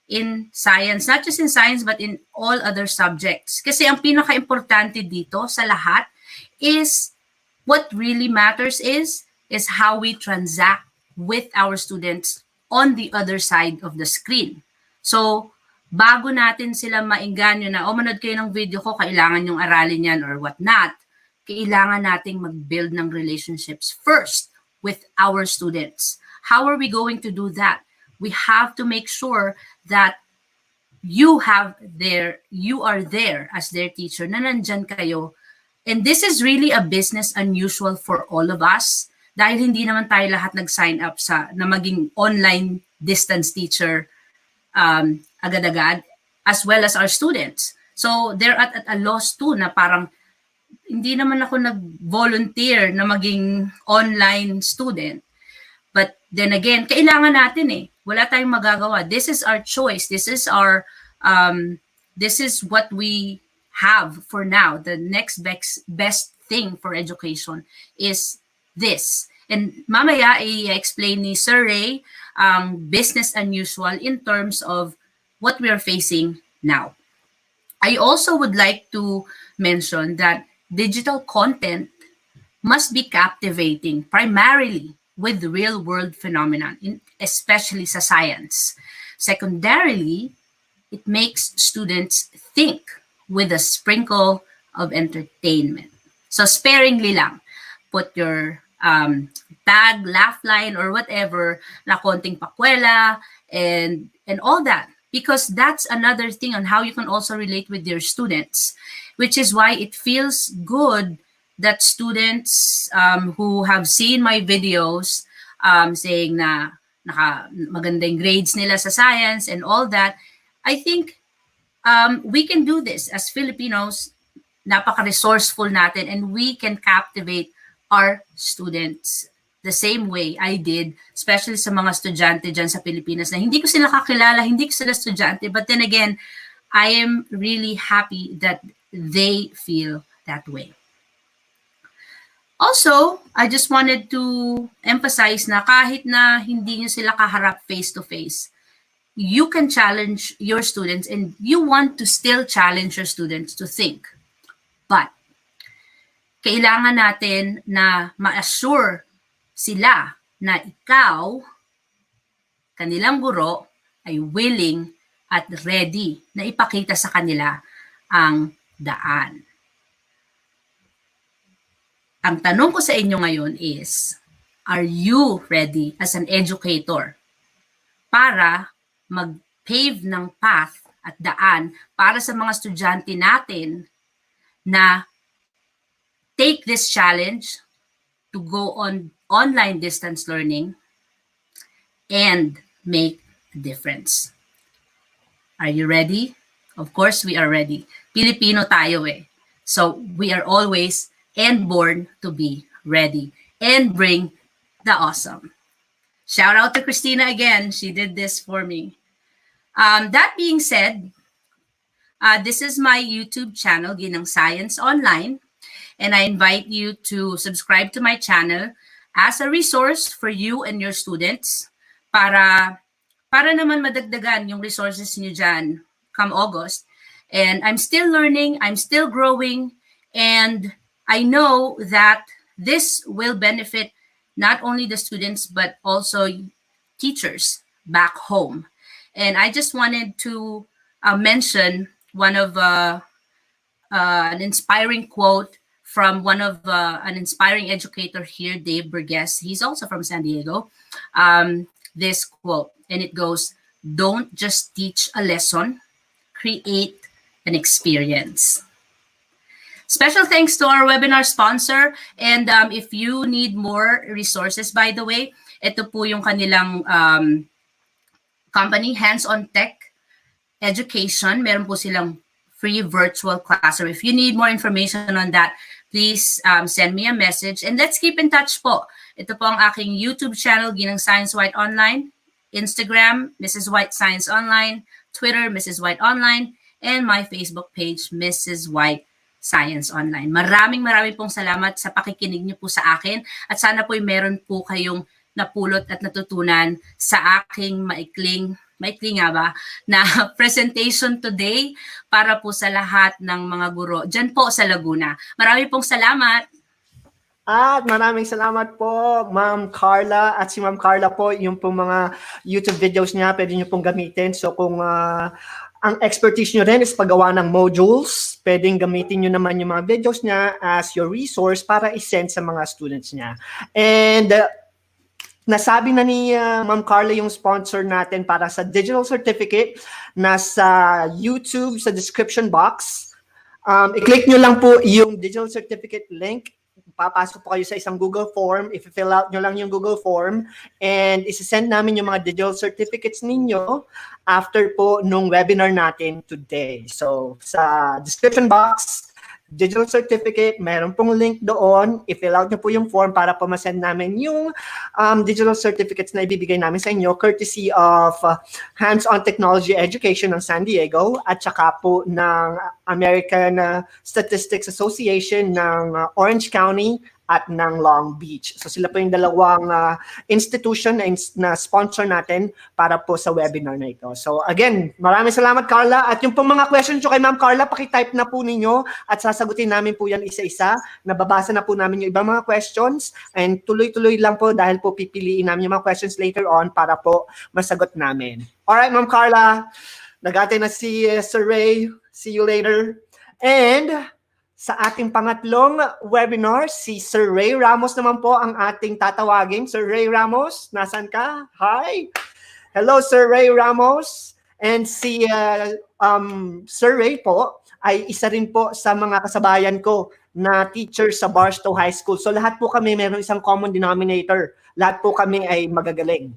in science, not just in science but in all other subjects? Kasi ang pinaka-importante dito sa lahat is what really matters is how we transact with our students on the other side of the screen. So, bago natin sila maengganyo na, manood kayo ng video ko, kailangan yung aralin yan or what not, kailangan nating mag-build ng relationships first with our students. How are we going to do that? We have to make sure that you are there as their teacher, na nandyan kayo. And this is really a business unusual for all of us dahil hindi naman tayo lahat nag-sign up na maging online distance teacher agad-agad, as well as our students. So they're at a loss too na parang hindi naman ako nag-volunteer na maging online student. But then again, kailangan natin eh. Wala tayong magagawa. This is our choice. This is what we have for now. The next best thing for education is this. And mamaya i-explain ni Sir Ray business unusual in terms of what we are facing now. I also would like to mention that digital content must be captivating primarily with real-world phenomenon, especially sa science. Secondarily, it makes students think with a sprinkle of entertainment. So sparingly lang, put your tag, laugh line, or whatever na konting pakwela and all that. Because that's another thing on how you can also relate with your students, which is why it feels good that students who have seen my videos saying na magandang grades nila sa science and all that, I think we can do this as Filipinos. Napaka-resourceful natin and we can captivate our students the same way I did, especially sa mga estudyante dyan sa Pilipinas na hindi ko sila kakilala, hindi ko sila estudyante, but then again, I am really happy that they feel that way. Also, I just wanted to emphasize na kahit na hindi nyo sila kaharap face-to-face, you can challenge your students and you want to still challenge your students to think. But, kailangan natin na ma-assure sila na ikaw, kanilang guro, ay willing at ready na ipakita sa kanila ang daan. Ang tanong ko sa inyo ngayon is, are you ready as an educator para mag-pave ng path at daan para sa mga estudyante natin na take this challenge to go on online distance learning and make a difference? Are you ready? Of course, we are ready. Filipino tayo eh. So we are always and born to be ready and bring the awesome. Shout out to Christina again. She did this for me. That being said, this is my YouTube channel, Ginang Science Online. And I invite you to subscribe to my channel as a resource for you and your students para naman madagdagan yung resources niyo dyan come August. And I'm still learning, I'm still growing, and I know that this will benefit not only the students but also teachers back home. And I just wanted to mention one of an inspiring quote from one of an inspiring educator here, Dave Burgess. He's also from San Diego. This quote, and it goes, "Don't just teach a lesson, create an experience." Special thanks to our webinar sponsor. And if you need more resources, by the way, ito po yung kanilang company, Hands on Tech Education. Meron po silang free virtual classroom. If you need more information on that, please send me a message. And let's keep in touch po. Ito po ang aking YouTube channel, Ginang Science White Online, Instagram, Mrs. White Science Online, Twitter, Mrs. White Online, and my Facebook page, Mrs. White Science Online. Maraming pong salamat sa pakikinig niyo po sa akin at sana po'y meron po kayong napulot at natutunan sa aking maikling nga ba, na presentation today para po sa lahat ng mga guro dyan po sa Laguna. Marami pong salamat. At maraming salamat po, Ma'am Carla. At si Ma'am Carla po, yung pong mga YouTube videos niya, pwede niyo pong gamitin. So kung ang expertise nyo rin is paggawa ng modules, pwedeng gamitin nyo naman yung mga videos niya as your resource para i-send sa mga students niya. And nasabi na ni Ma'am Carla yung sponsor natin para sa digital certificate, nasa YouTube sa description box. I-click nyo lang po yung digital certificate link. Papasok po kayo sa isang Google form. If fill out nyo lang yung Google form and isi-send namin yung mga digital certificates ninyo after po nung webinar natin today. So sa description box, digital certificate. Meron pong link doon. I-fill out nyo po yung form para po masend namin yung digital certificates na ibibigay namin sa inyo courtesy of Hands-on Technology Education ng San Diego at saka po ng American Statistics Association ng Orange County at ng Long Beach. So sila po yung dalawang institution na sponsor natin para po sa webinar na ito. So again, maraming salamat Carla. At yung pong mga questions nyo kay Ma'am Carla, pakitype na po ninyo at sasagutin namin po yan isa-isa. Nababasa na po namin yung ibang mga questions and tuloy-tuloy lang po dahil po pipiliin namin yung mga questions later on para po masagot namin. Alright, Ma'am Carla, nag-atay na si Sir Ray. See you later. And sa ating pangatlong webinar, si Sir Ray Ramos naman po ang ating tatawagin. Sir Ray Ramos, nasan ka? Hi! Hello, Sir Ray Ramos. And si Sir Ray po ay isa rin po sa mga kasabayan ko na teacher sa Barstow High School. So lahat po kami mayroong isang common denominator. Lahat po kami ay magagaling.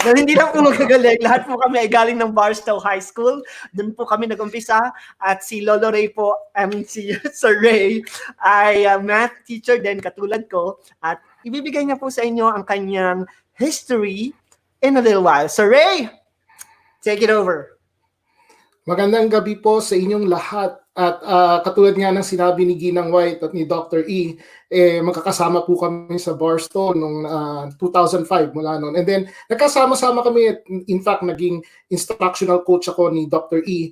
Pero hindi lang po magagaling, lahat po kami ay galing ng Barstow High School. Doon po kami nag-umpisa at si Lolo Ray po, si Sir Ray ay math teacher din katulad ko at ibibigay niya po sa inyo ang kanyang history in a little while. Sir Ray, take it over. Magandang gabi po sa inyong lahat. At katulad nga ng sinabi ni Ginang White at ni Dr. E, magkakasama po kami sa Barstow noong 2005 mula noon. And then, nagkasama-sama kami. In fact, naging instructional coach ako ni Dr. E.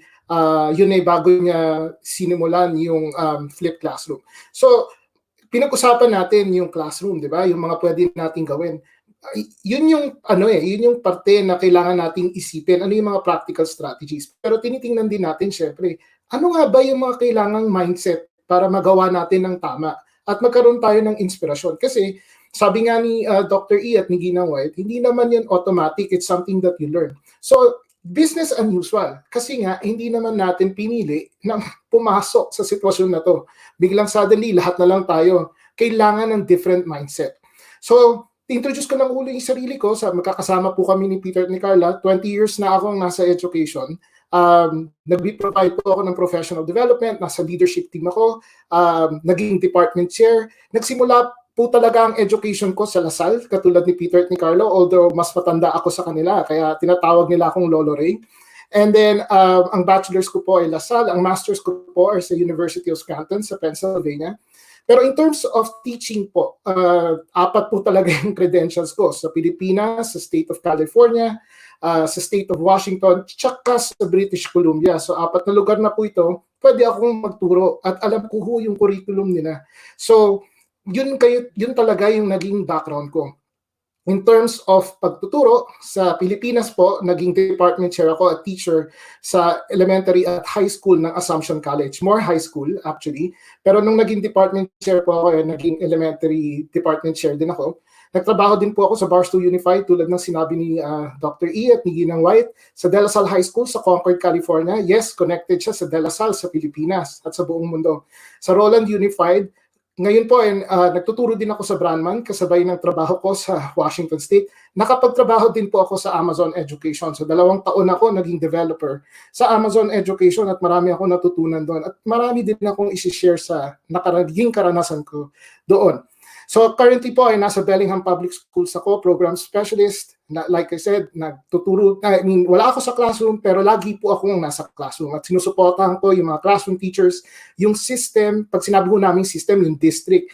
Yun ay bago niya sinimulan yung flipped classroom. So, pinag-usapan natin yung classroom, di ba? Yung mga pwede nating gawin. Yun yung yun yung parte na kailangan nating isipin. Ano yung mga practical strategies? Pero tinitingnan din natin, syempre, ano nga ba yung mga kailangang mindset para magawa natin ng tama at magkaroon tayo ng inspirasyon? Kasi sabi nga ni Dr. E at ni Ginang White, hindi naman yan automatic, it's something that you learn. So, business unusual. Kasi nga, hindi naman natin pinili na pumasok sa sitwasyon na to. Biglang suddenly, lahat na lang tayo. Kailangan ng different mindset. So, introduce ko ng ulo yung sarili ko. Magkakasama po kami ni Peter at ni Carla. 20 years na akong nasa education. Nag-provide po ako ng professional development, nasa leadership team ako, naging department chair. Nagsimula po talaga ang education ko sa Lasal, katulad ni Peter at ni Carlo, although mas matanda ako sa kanila, kaya tinatawag nila akong Lolo Ray. And then, ang bachelor's ko po ay Lasal, ang master's ko po ay sa University of Scranton sa Pennsylvania. Pero in terms of teaching po, 4 po talaga yung credentials ko sa Pilipinas, sa State of California, sa State of Washington, tsaka sa British Columbia. So 4 na lugar na po ito, pwede akong magturo at alam ko ho yung curriculum nila. So yun talaga yung naging background ko. In terms of pagtuturo, sa Pilipinas po, naging department chair ako at teacher sa elementary at high school ng Assumption College. More high school, actually. Pero nung naging department chair po ako, naging elementary department chair din ako. Nagtrabaho din po ako sa Barstow Unified tulad ng sinabi ni Dr. E at ni Ginang White sa De La Salle High School sa Concord, California. Yes, connected siya sa De La Salle sa Pilipinas at sa buong mundo. Sa Roland Unified, ngayon po, nagtuturo din ako sa Brandman, kasabay ng trabaho ko sa Washington State. Nakapagtrabaho din po ako sa Amazon Education. So 2 taon ako naging developer sa Amazon Education at marami ako natutunan doon. At marami din akong isi-share sa naging karanasan ko doon. So currently po ay nasa Bellingham Public Schools ako, program specialist. Like I said, nagtuturo, wala ako sa classroom pero lagi po akong nasa classroom at sinusuportahan ko yung mga classroom teachers, yung system, pag sinabi ko namin system, yung district,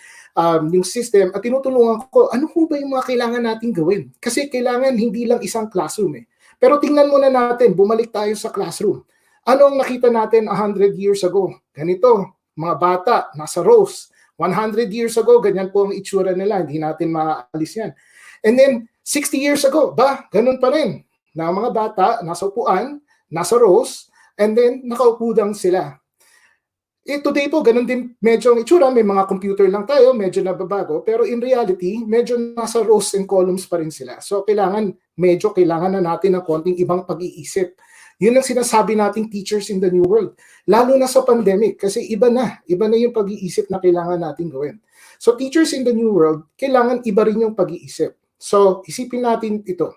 yung system, at tinutulungan ko, ano po ba yung mga kailangan nating gawin? Kasi kailangan hindi lang isang classroom eh. Pero tingnan muna natin, bumalik tayo sa classroom. Ano ang nakita natin 100 years ago? Ganito, mga bata, nasa rows. 100 years ago, ganyan po ang itsura nila. Hindi natin maalis yan. And then, 60 years ago, ganun pa rin. Na mga bata, nasa upuan, nasa rows, and then nakaupo lang sila. Today po, ganun din medyo ang itsura. May mga computer lang tayo, medyo nababago. Pero in reality, medyo nasa rows and columns pa rin sila. So, kailangan na natin ng konting ibang pag-iisip. Yun ang sinasabi nating teachers in the new world. Lalo na sa pandemic kasi iba na yung pag-iisip na kailangan natin gawin. So teachers in the new world, kailangan iba rin yung pag-iisip. So isipin natin ito.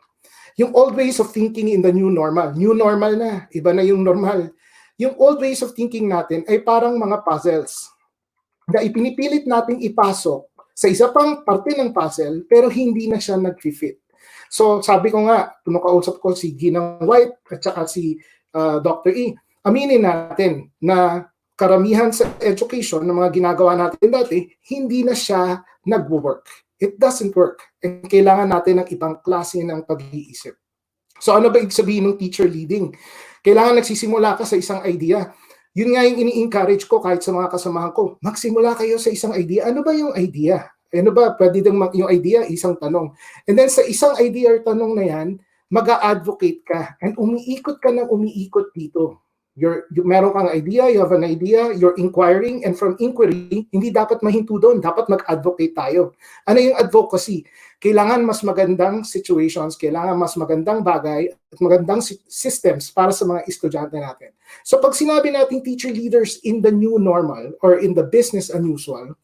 Yung old ways of thinking in the new normal. New normal na, iba na yung normal. yung old ways of thinking natin ay parang mga puzzles na ipinipilit nating ipasok sa isa pang parte ng puzzle pero hindi na siya nag-fit. So sabi ko nga, nung kausap ko si Ginang White at saka si Dr. E, aminin natin na karamihan sa education ng mga ginagawa natin dati, hindi na siya nag-work. It doesn't work. And kailangan natin ng ibang klase ng pag-iisip. So ano ba ibig sabihin ng teacher leading? Kailangan nagsisimula ka sa isang idea. Yun nga yung ini-encourage ko kahit sa mga kasamahan ko. Magsimula kayo sa isang idea. Ano ba yung idea? Ano ba? Pwede din yung idea, isang tanong. And then sa isang idea or tanong na yan, mag-a-advocate ka. And umiikot ka ng umiikot dito. Meron kang idea, you have an idea, you're inquiring, and from inquiry, hindi dapat mahinto doon, dapat mag-advocate tayo. Ano yung advocacy? Kailangan mas magandang situations, kailangan mas magandang bagay, at magandang systems para sa mga estudyante natin. So pag sinabi natin teacher leaders in the new normal, or in the business unusual,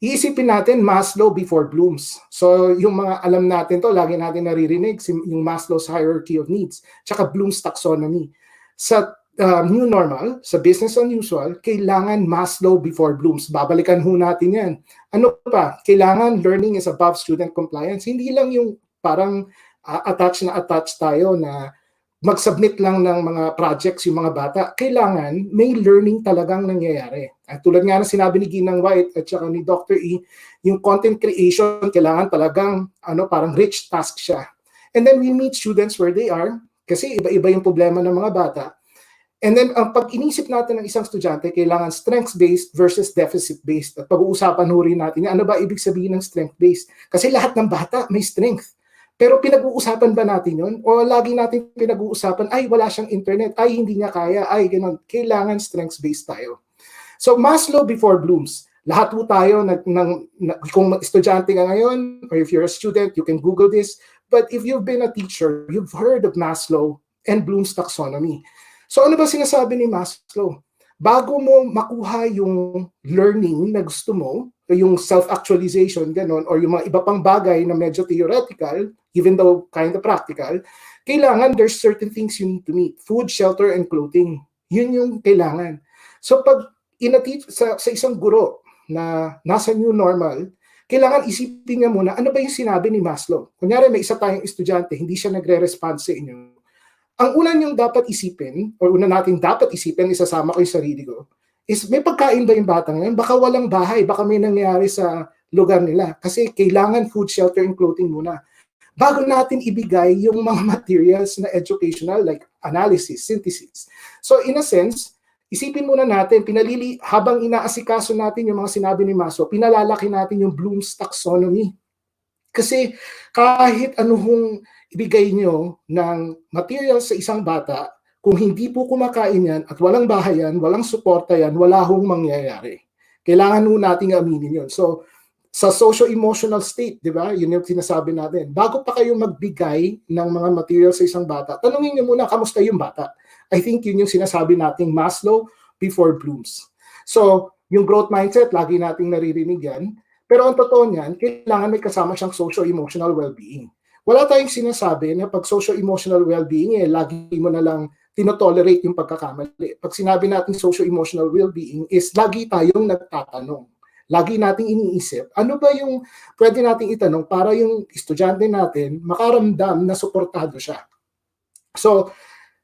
iisipin natin Maslow before Bloom's. So yung mga alam natin to, lagi natin naririnig, yung Maslow's hierarchy of needs, tsaka Bloom's taxonomy. Sa new normal, sa business unusual, kailangan Maslow before Bloom's. Babalikan ho natin yan. Ano pa? Kailangan learning is above student compliance. Hindi lang yung parang attach tayo na mag-submit lang ng mga projects yung mga bata. Kailangan may learning talagang nangyayari. At tulad nga na sinabi ni Ginang White at saka ni Dr. E, yung content creation, kailangan talagang parang rich task siya. And then we meet students where they are, kasi iba-iba yung problema ng mga bata. And then, pag inisip natin ng isang estudyante, kailangan strengths-based versus deficit-based. At pag-uusapan ho rin natin, ano ba ibig sabihin ng strength-based? Kasi lahat ng bata may strength. Pero pinag-uusapan ba natin yun? O lagi natin pinag-uusapan, ay, wala siyang internet, ay, hindi niya kaya, ay, gano'n. Kailangan strengths-based tayo. So, Maslow before Bloom's. Lahat po tayo, kung estudyante ka ngayon, or if you're a student, you can Google this. But if you've been a teacher, you've heard of Maslow and Bloom's taxonomy. So ano ba sinasabi ni Maslow? Bago mo makuha yung learning na gusto mo, yung self-actualization, ganon, or yung mga iba pang bagay na medyo theoretical, even though kind of practical, kailangan there's certain things you need to meet. Food, shelter, and clothing. Yun yung kailangan. So pag sa isang guro na nasa new normal, kailangan isipin niya muna, ano ba yung sinabi ni Maslow? Kunyari may isa tayong estudyante, hindi siya nagre-respond sa inyo. Ang una niyong dapat isipin, o una natin dapat isipin, isasama ko yung sarili ko, is may pagkain ba yung batang yan? Baka walang bahay, baka may nangyari sa lugar nila. Kasi kailangan food, shelter, and clothing muna. Bago natin ibigay yung mga materials na educational, like analysis, synthesis. So in a sense, isipin muna natin, habang inaasikaso natin yung mga sinabi ni Maslow, pinalalaki natin yung Bloom's taxonomy. Kasi kahit anong ibigay nyo ng material sa isang bata, kung hindi po kumakain yan at walang bahay yan, walang suporta yan, wala hong mangyayari. Kailangan po natin aminin yun. So, sa socio-emotional state, di ba? Yun yung sinasabi natin. Bago pa kayo magbigay ng mga material sa isang bata, tanungin nyo muna, kamusta yung bata? I think yun yung sinasabi nating Maslow before Bloom's. So, yung growth mindset, lagi nating naririnig yan. Pero ang totoo niyan, kailangan may kasama siyang socio-emotional well-being. Wala tayong sinasabi na pag socio-emotional well-being, lagi mo na lang tinotolerate yung pagkakamali. Pag sinabi natin socio-emotional well-being is lagi tayong nagtatanong. Lagi nating iniisip, ano ba yung pwede nating itanong para yung estudyante natin makaramdam na suportado siya. So,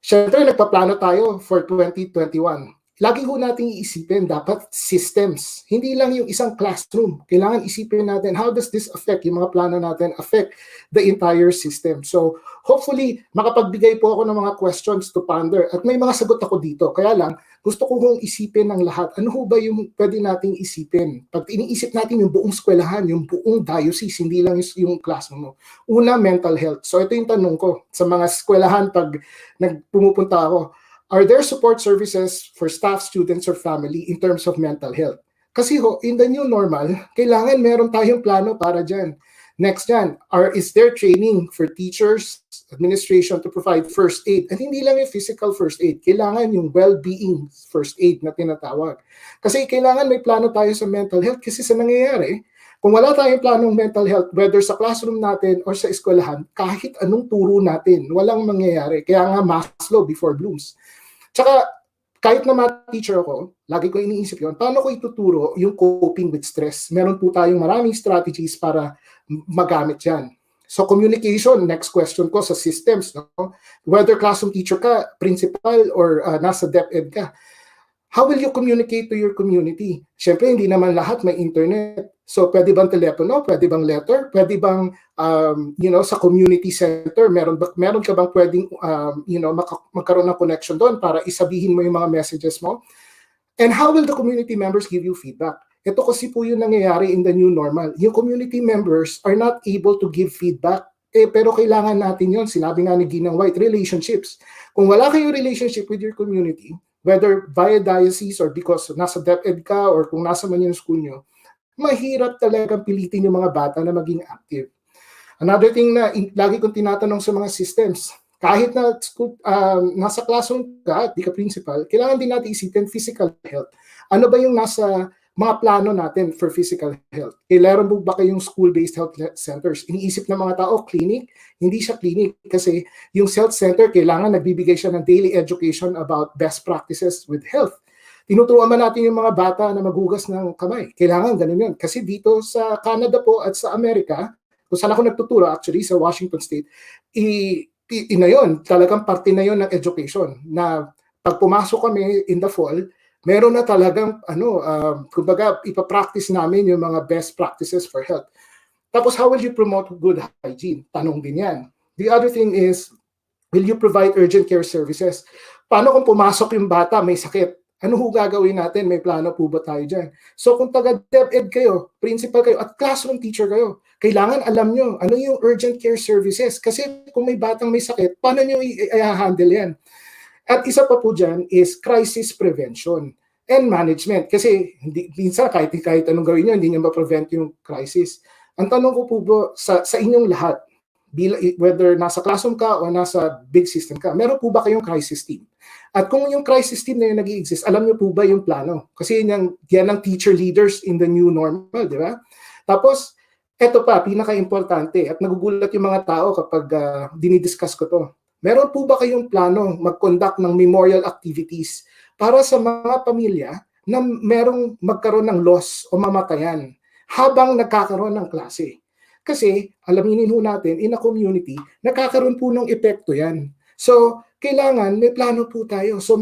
syempre nagpaplano tayo for 2021. Lagi ho nating iisipin, dapat systems. Hindi lang yung isang classroom. Kailangan isipin natin, how does this affect, yung mga plano natin, affect the entire system. So, hopefully, makapagbigay po ako ng mga questions to ponder. At may mga sagot ako dito. Kaya lang, gusto ko hong isipin ng lahat. Ano ho ba yung pwede nating isipin? Pag iniisip natin yung buong eskwelahan, yung buong diocese, hindi lang yung classroom mo. Una, mental health. So, ito yung tanong ko sa mga eskwelahan pag pumupunta ako. Are there support services for staff, students, or family in terms of mental health? Kasi in the new normal, kailangan meron tayong plano para dyan. Next dyan, is there training for teachers, administration to provide first aid? At hindi lang yung physical first aid, kailangan yung well-being first aid na tinatawag. Kasi kailangan may plano tayo sa mental health kasi sa nangyayari, kung wala tayong planong mental health, whether sa classroom natin or sa eskwelahan, kahit anong turo natin, walang mangyayari. Kaya nga Maslow before Bloom's. Tsaka, kahit na math teacher ako, lagi ko iniisip yun, paano ko ituturo yung coping with stress? Meron po tayong maraming strategies para magamit yan. So communication, next question ko sa systems, no? Whether classroom teacher ka, principal, or nasa DepEd ka, how will you communicate to your community? Siyempre, hindi naman lahat may internet. So, pwede bang telepono? Pwede bang letter? Pwede bang, sa community center, meron ka bang pwedeng, magkaroon ng connection doon para isabihin mo yung mga messages mo? And how will the community members give you feedback? Ito kasi po yung nangyayari in the new normal. Yung community members are not able to give feedback, pero kailangan natin yon. Sinabi nga ni Ginang White, relationships. Kung wala kayong relationship with your community, whether via diocese or because nasa DepEd ka or kung nasa man yung school nyo, mahirap talagang pilitin yung mga bata na maging active. Another thing na lagi kong tinatanong sa mga systems, kahit na nasa classroom ka, di ka principal, kailangan din natin isipin physical health. Ano ba yung nasa mga plano natin for physical health? Kailangan mo ba kayong school-based health centers? Iniisip ng mga tao, clinic? Hindi siya clinic kasi yung health center, kailangan nagbibigay siya ng daily education about best practices with health. Tinuturuan man natin yung mga bata na maghugas ng kamay. Kailangan ganun yun. Kasi dito sa Canada po at sa Amerika, kung saan ako nagtuturo, actually sa Washington State, na yun, talagang parte na yun ng education. Na pag pumasok kami in the fall, meron na talagang, kumbaga, ipapractice namin yung mga best practices for health. Tapos, how will you promote good hygiene? Tanong din yan. The other thing is, will you provide urgent care services? Paano kung pumasok yung bata, may sakit? Ano ho gagawin natin? May plano po ba tayo dyan? So kung taga-DepEd kayo, principal kayo, at classroom teacher kayo, kailangan alam nyo ano yung urgent care services. Kasi kung may batang may sakit, paano nyo i-handle yan? At isa pa po dyan is crisis prevention and management. Kasi minsan kahit anong gawin nyo, hindi nyo ma-prevent yung crisis. Ang tanong ko po ba sa inyong lahat, whether nasa classroom ka o nasa big system ka, meron po ba kayong crisis team? At kung yung crisis team na yun nag-i-exist, alam niyo po ba yung plano? Kasi yan ang teacher leaders in the new normal, di ba? Tapos, eto pa, pinaka-importante, at nagugulat yung mga tao kapag dinidiscuss ko to. Meron po ba kayong plano mag-conduct ng memorial activities para sa mga pamilya na merong magkaroon ng loss o mamatayan habang nagkakaroon ng klase? Kasi, alaminin ho natin, in a community, nakakaroon po ng epekto yan. So, kailangan may plano po tayo. So,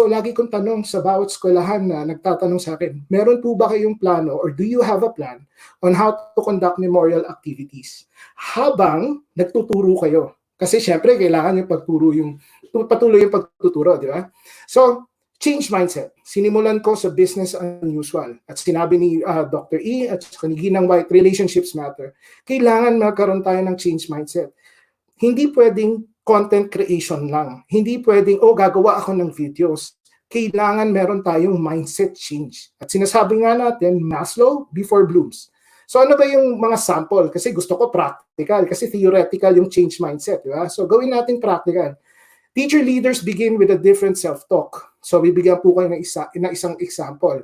lagi kong tanong sa bawat eskwelahan na nagtatanong sa akin, meron po ba kayong plano or do you have a plan on how to conduct memorial activities? Habang nagtuturo kayo. Kasi syempre, kailangan yung patuloy yung pagtuturo, di ba? So, change mindset. Sinimulan ko sa business unusual. At sinabi ni Dr. E at ni Ginang White, relationships matter. Kailangan magkaroon tayo ng change mindset. Hindi pwedeng content creation lang. Hindi pwedeng, gagawa ako ng videos. Kailangan meron tayong mindset change. At sinasabi nga natin, Maslow before Bloom's. So ano ba yung mga sample? Kasi gusto ko practical. Kasi theoretical yung change mindset. Diba? So gawin natin practical. Teacher leaders begin with a different self-talk. So bibigyan po kayo ng isang example.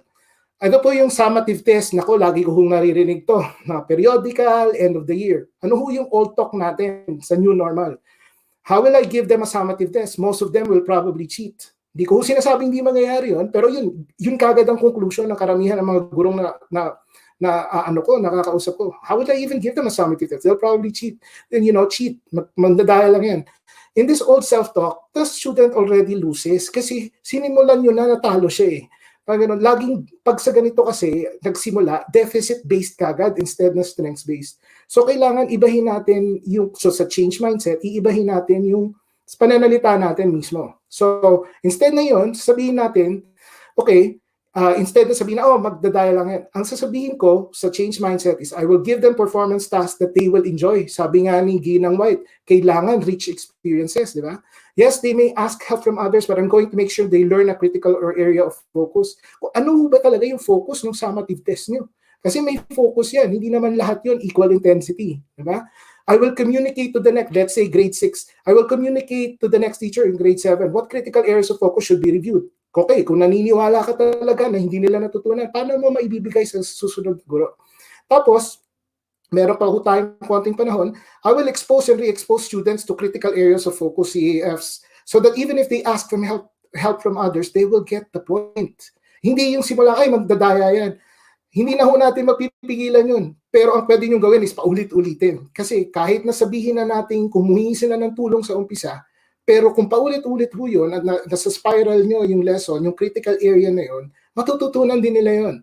Ano po yung summative test? Nako, lagi ko hong naririnig to. Na periodical, end of the year. Ano ho yung old talk natin sa new normal? How will I give them a summative test? Most of them will probably cheat. Hindi ko sinasabing hindi mangyayari yun, pero yun kagad ang conclusion ng karamihan ng mga gurong nakakausap ko. How would I even give them a summative test? They'll probably cheat. And cheat. Magdadaya lang yan. In this old self-talk, the student already loses kasi sinimulan nyo na natalo siya eh. Pag sa ganito kasi, nagsimula, deficit-based kagad instead na strengths-based. So, kailangan ibahin natin sa change mindset, iibahin natin yung pananalita natin mismo. So, instead na yun, sabihin natin, okay, instead na sabihin na, magdadaya lang yan. Ang sasabihin ko sa change mindset is, I will give them performance tasks that they will enjoy. Sabi nga ni Ginang White, kailangan rich experiences, di ba? Yes, they may ask help from others, but I'm going to make sure they learn a critical or area of focus. Kung ano ba talaga yung focus ng summative test nyo? Kasi may focus yan. Hindi naman lahat yun equal intensity. Di ba? I will communicate to the next, let's say grade 6. I will communicate to the next teacher in grade 7. What critical areas of focus should be reviewed? Okay, kung naniniwala ka talaga na hindi nila natutunan, paano mo maibibigay sa susunod guro? Tapos, meron pa ho tayong konting panahon, I will expose and re-expose students to critical areas of focus, CAFs, so that even if they ask for help help from others, they will get the point. Hindi yung simula, ay magdadaya yan. Hindi na ho natin mapipigilan yun. Pero ang pwede nyo gawin is paulit-ulitin. Kasi kahit nasabihin na natin kumuhingi sila ng tulong sa umpisa, pero kung paulit-ulit ho yun, at nasa spiral nyo yung lesson, yung critical area na yun, matututunan din nila yun.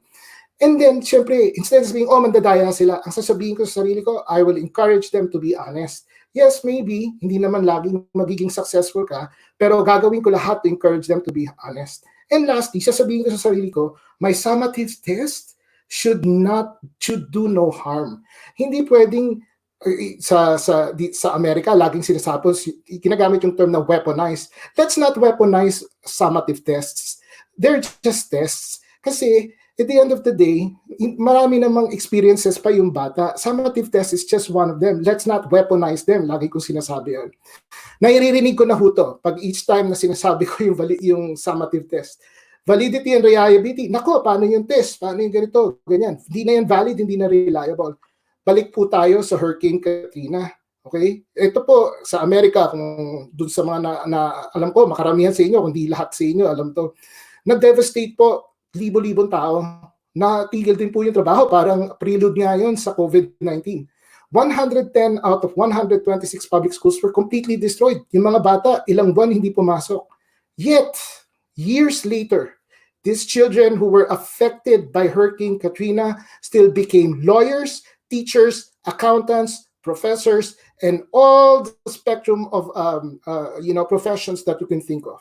And then, syempre, instead of being, mandadaya sila, ang sasabihin ko sa sarili ko, I will encourage them to be honest. Yes, maybe, hindi naman laging magiging successful ka, pero gagawin ko lahat to encourage them to be honest. And lastly, sasabihin ko sa sarili ko, my summative test should do no harm. Hindi pwedeng, sa Amerika, laging sinasapos, ginagamit yung term na weaponized. Let's not weaponize summative tests. They're just tests. Kasi, at the end of the day, marami namang experiences pa yung bata. Summative test is just one of them. Let's not weaponize them. Lagi kong sinasabi yun. Nairirinig ko na huto pag each time na sinasabi ko yung summative test. Validity and reliability. Nako, paano yung test? Paano yung ganito? Ganyan. Hindi na yan valid, hindi na reliable. Balik po tayo sa Hurricane Katrina. Okay? Ito po, sa Amerika, kung dun sa mga alam ko, makaramihan sa inyo, kundi lahat sa inyo, alam to. Nag-devastate po libo-libong tao, natigil din po yung trabaho, parang prelude nga yun sa COVID-19. 110 out of 126 public schools were completely destroyed. Yung mga bata, ilang buwan hindi pumasok. Yet, years later, these children who were affected by Hurricane Katrina still became lawyers, teachers, accountants, professors, and all the spectrum of professions that you can think of.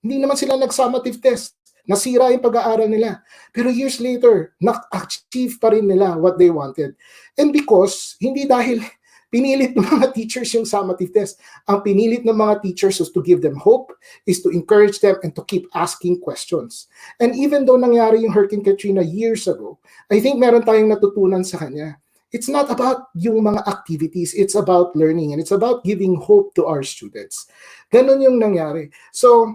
Hindi naman sila nag-summative test. Nasira yung pag-aaral nila. Pero years later, na-achieve pa rin nila what they wanted. And because, hindi dahil pinilit ng mga teachers yung summative test. Ang pinilit ng mga teachers is to give them hope, is to encourage them, and to keep asking questions. And even though nangyari yung Hurricane Katrina years ago, I think meron tayong natutunan sa kanya. It's not about yung mga activities, it's about learning, and it's about giving hope to our students. Ganon yung nangyari. So,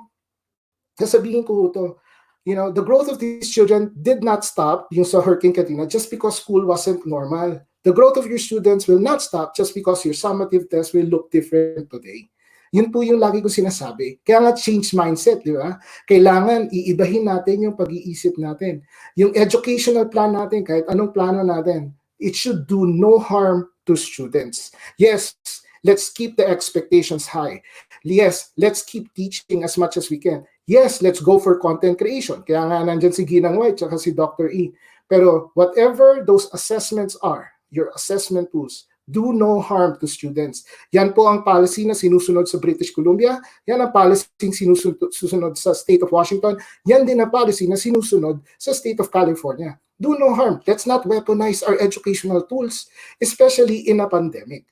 sasabihin ko ito, the growth of these children did not stop yung sa Hurricane Katrina just because school wasn't normal. The growth of your students will not stop just because your summative test will look different today. Yun po yung lagi ko sinasabi. Kaya nga change mindset, di ba? Kailangan iibahin natin yung pag-iisip natin. Yung educational plan natin, kahit anong plano natin, it should do no harm to students. Yes, let's keep the expectations high. Yes, let's keep teaching as much as we can. Yes, let's go for content creation. Kaya nga nandyan si Ginang White at si Dr. E. Pero whatever those assessments are, your assessment tools, do no harm to students. Yan po ang policy na sinusunod sa British Columbia. Yan ang policy sinusunod sa State of Washington. Yan din ang policy na sinusunod sa State of California. Do no harm. Let's not weaponize our educational tools, especially in a pandemic.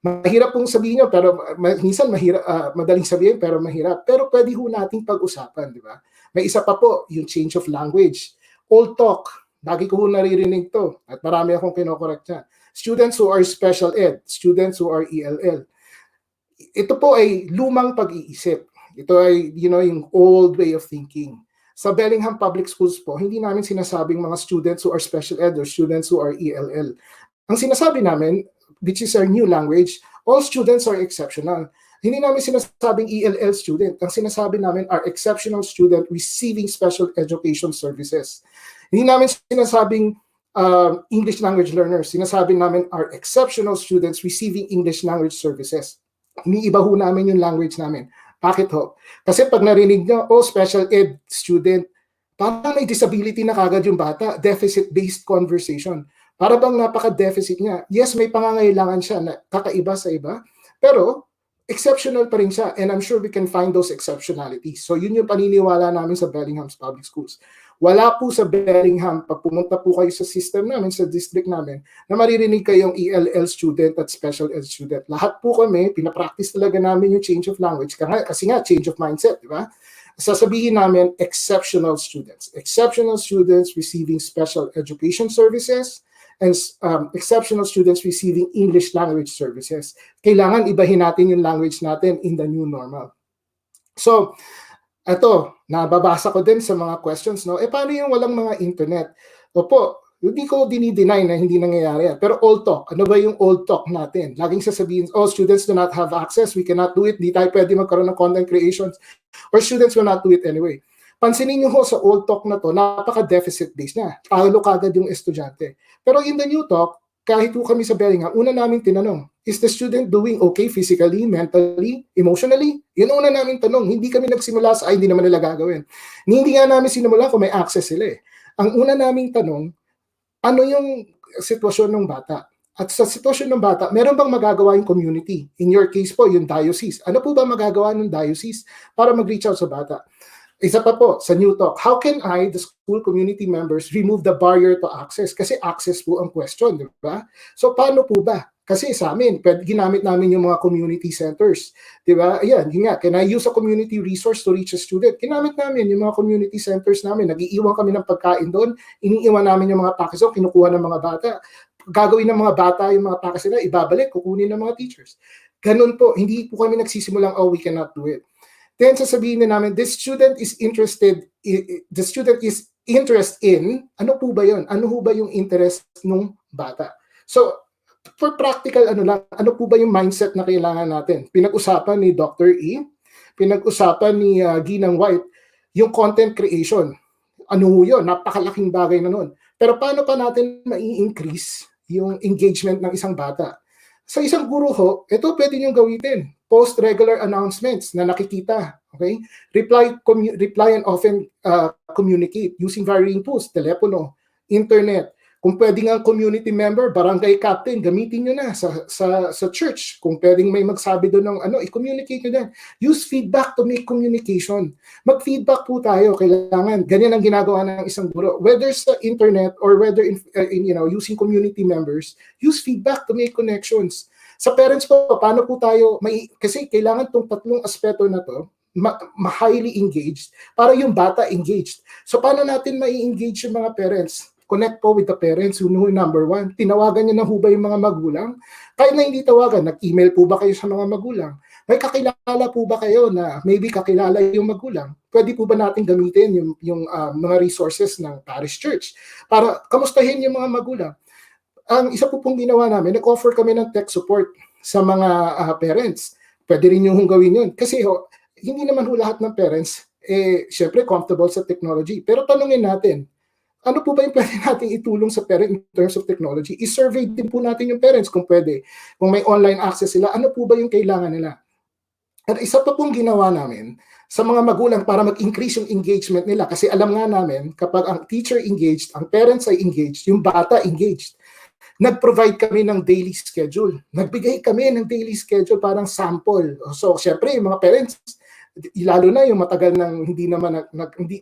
Mahirap pong sabihin nyo, pero minsan madaling sabihin, pero mahirap. Pero pwede ho nating pag-usapan, di ba? May isa pa po, yung change of language. Old talk, lagi ko ho naririnig to, at marami akong kinokorek dyan. Students who are special ed, students who are ELL. Ito po ay lumang pag-iisip. Ito ay, yung old way of thinking. Sa Bellingham Public Schools po, hindi namin sinasabing mga students who are special ed or students who are ELL. Ang sinasabi namin, which is our new language, all students are exceptional. Hindi namin sinasabing ELL student. Ang sinasabi namin are exceptional student receiving special education services. Hindi namin sinasabing English language learners. Sinasabi namin are exceptional students receiving English language services. Iniiba ho namin yung language namin. Bakit ho? Kasi pag narinig nyo, special ed student, parang may disability na kagad yung bata, deficit-based conversation. Para bang napaka-deficit niya. Yes, may pangangailangan siya na kakaiba sa iba, pero exceptional pa rin siya, and I'm sure we can find those exceptionalities. So yun yung paniniwala namin sa Bellingham's Public Schools. Wala po sa Bellingham, pag pumunta po kayo sa system namin, sa district namin, na maririnig kayong ELL student at special ed student. Lahat po kami, pinapractice talaga namin yung change of language, kasi nga, change of mindset, di ba? Sasabihin namin, exceptional students. Exceptional students receiving special education services, and exceptional students receiving English language services. Kailangan ibahin natin yung language natin in the new normal. So, ito, nababasa ko din sa mga questions, no? Paano yung walang mga internet? Opo, Hindi ko dinideny na hindi nangyayari yan. Pero old talk, ano ba yung old talk natin? Laging sasabihin, oh, students do not have access, we cannot do it, di tayo pwede magkaroon ng content creations, or students will not do it anyway. Pansinin nyo ho sa old talk na to, napaka-deficit based na. Talo kagad yung estudyante. Pero in the new talk, kahit po kami sa Bellingham, una namin tinanong, is the student doing okay physically, mentally, emotionally? Yun una namin tanong. Hindi kami nagsimula sa, ay, hindi naman nila gagawin. Hindi nga namin sinimula kung may access sila eh. Ang una naming tanong, ano yung sitwasyon ng bata? At sa sitwasyon ng bata, meron bang magagawa yung community? In your case po, yung diocese. Ano po ba magagawa ng diocese para mag-reach out sa bata? Isa pa po, sa New Talk, how can I, the school community members, remove the barrier to access? Kasi access po ang question, di ba? So paano po ba? Kasi sa amin, ginamit namin yung mga community centers. Di ba? Ayan, yun nga, can I use a community resource to reach a student? Ginamit namin yung mga community centers namin. Nag-iiwan kami ng pagkain doon. Iniiwan namin yung mga packets doon, kinukuha ng mga bata. Gagawin ng mga bata yung mga packets nila, ibabalik, kukunin ng mga teachers. Ganun po, hindi po kami nagsisimulang, oh, we cannot do it. Then sasabihin na namin, this student is interested in, ano po ba yun? Ano po ba yung interest ng bata? So, for practical, ano po ba yung mindset na kailangan natin? Pinag-usapan ni Dr. E, pinag-usapan ni Ginang White, yung content creation. Ano yun? Napakalaking bagay na nun. Pero paano pa natin mai-increase yung engagement ng isang bata? Sa isang guro ho, ito pwede nyo gawitin. Post regular announcements na nakikita. Okay? Reply and often communicate using varying tools, telepono, internet. Kung pwedeng ang community member, barangay captain, gamitin nyo na sa church. Kung pwedeng may magsabi doon ng i-communicate nyo din. Use feedback to make communication. Mag-feedback po tayo, kailangan. Ganyan ang ginagawa ng isang guro. Whether sa internet or whether using community members, use feedback to make connections. Sa parents po, paano po tayo, kasi kailangan tong tatlong aspeto na to, highly engaged, para yung bata engaged. So paano natin mai-engage yung mga parents? Connect po with the parents, who number one. Tinawagan niyo na ho ba yung mga magulang? Kahit na hindi tawagan, nag-email po ba kayo sa mga magulang? May kakilala po ba kayo na maybe kakilala yung magulang? Pwede po ba natin gamitin yung mga resources ng parish church para kamustahin yung mga magulang? Ang isa po pong ginawa namin, nag-offer kami ng tech support sa mga parents. Pwede rin yung gawin yun. Kasi hindi naman ho lahat ng parents, syempre comfortable sa technology. Pero tanungin natin, ano po ba yung pwede natin itulong sa parent in terms of technology? I-survey din po natin yung parents kung pwede. Kung may online access sila, ano po ba yung kailangan nila? At isa pa pong ginawa namin sa mga magulang para mag-increase yung engagement nila. Kasi alam nga namin, kapag ang teacher engaged, ang parents ay engaged, yung bata engaged. Nag-provide kami ng daily schedule. Nagbigay kami ng daily schedule parang sample. So, syempre, yung mga parents, lalo na yung matagal nang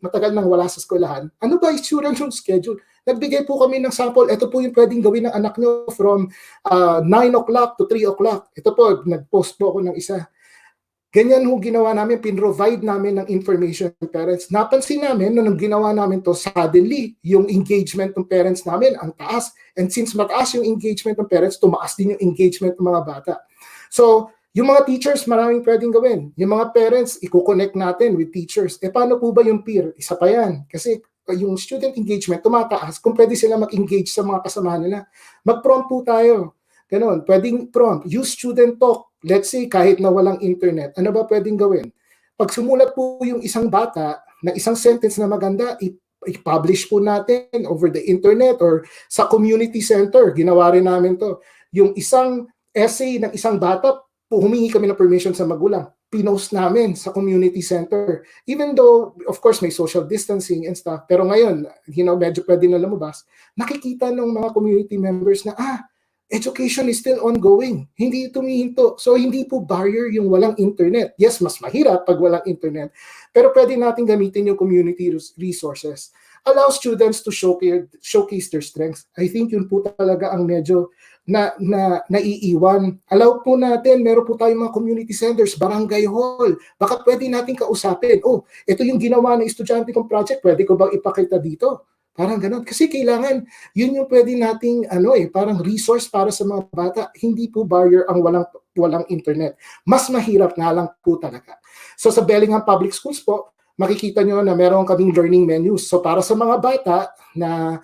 matagal nang wala sa eskwelahan, ano ba yung student schedule? Nagbigay po kami ng sample. Ito po yung pwedeng gawin ng anak nyo from 9 o'clock to 3 o'clock. Ito po, nag-post po ako ng isa. Ganyan ho ginawa namin, pin-provide namin ng information ng parents. Napansin namin nung ginawa namin to, suddenly, yung engagement ng parents namin ang taas. And since mataas yung engagement ng parents, tumaas din yung engagement ng mga bata. So, yung mga teachers, maraming pwedeng gawin. Yung mga parents, i-connect natin with teachers. Paano po ba yung peer? Isa pa yan. Kasi yung student engagement, tumataas kung pwede sila mag-engage sa mga kasamahan nila. Mag-prompt po tayo. Ganon, pwedeng prompt. Use student talk. Let's say, kahit na walang internet, ano ba pwedeng gawin? Pag sumulat po yung isang bata na isang sentence na maganda, i-publish po natin over the internet or sa community center. Ginawa rin namin to. Yung isang essay ng isang bata, humingi kami ng permission sa magulang. Pinost namin sa community center. Even though, of course, may social distancing and stuff. Pero ngayon, medyo pwede na lumabas. Nakikita ng mga community members na, education is still ongoing. Hindi tumihinto. So, hindi po barrier yung walang internet. Yes, mas mahirap pag walang internet. Pero pwede natin gamitin yung community resources. Allow students to showcase their strengths. I think yun po talaga ang medyo naiiwan. Allow po natin, meron po tayong mga community centers, barangay hall. Baka pwede natin kausapin. Ito yung ginawa ng estudyante kong project. Pwede ko bang ipakita dito? Parang ganun. Kasi kailangan, yun yung pwede nating parang resource para sa mga bata. Hindi po barrier ang walang internet. Mas mahirap nga lang po talaga. So sa Bellingham Public Schools po, makikita nyo na meron kaming learning menus. So para sa mga bata na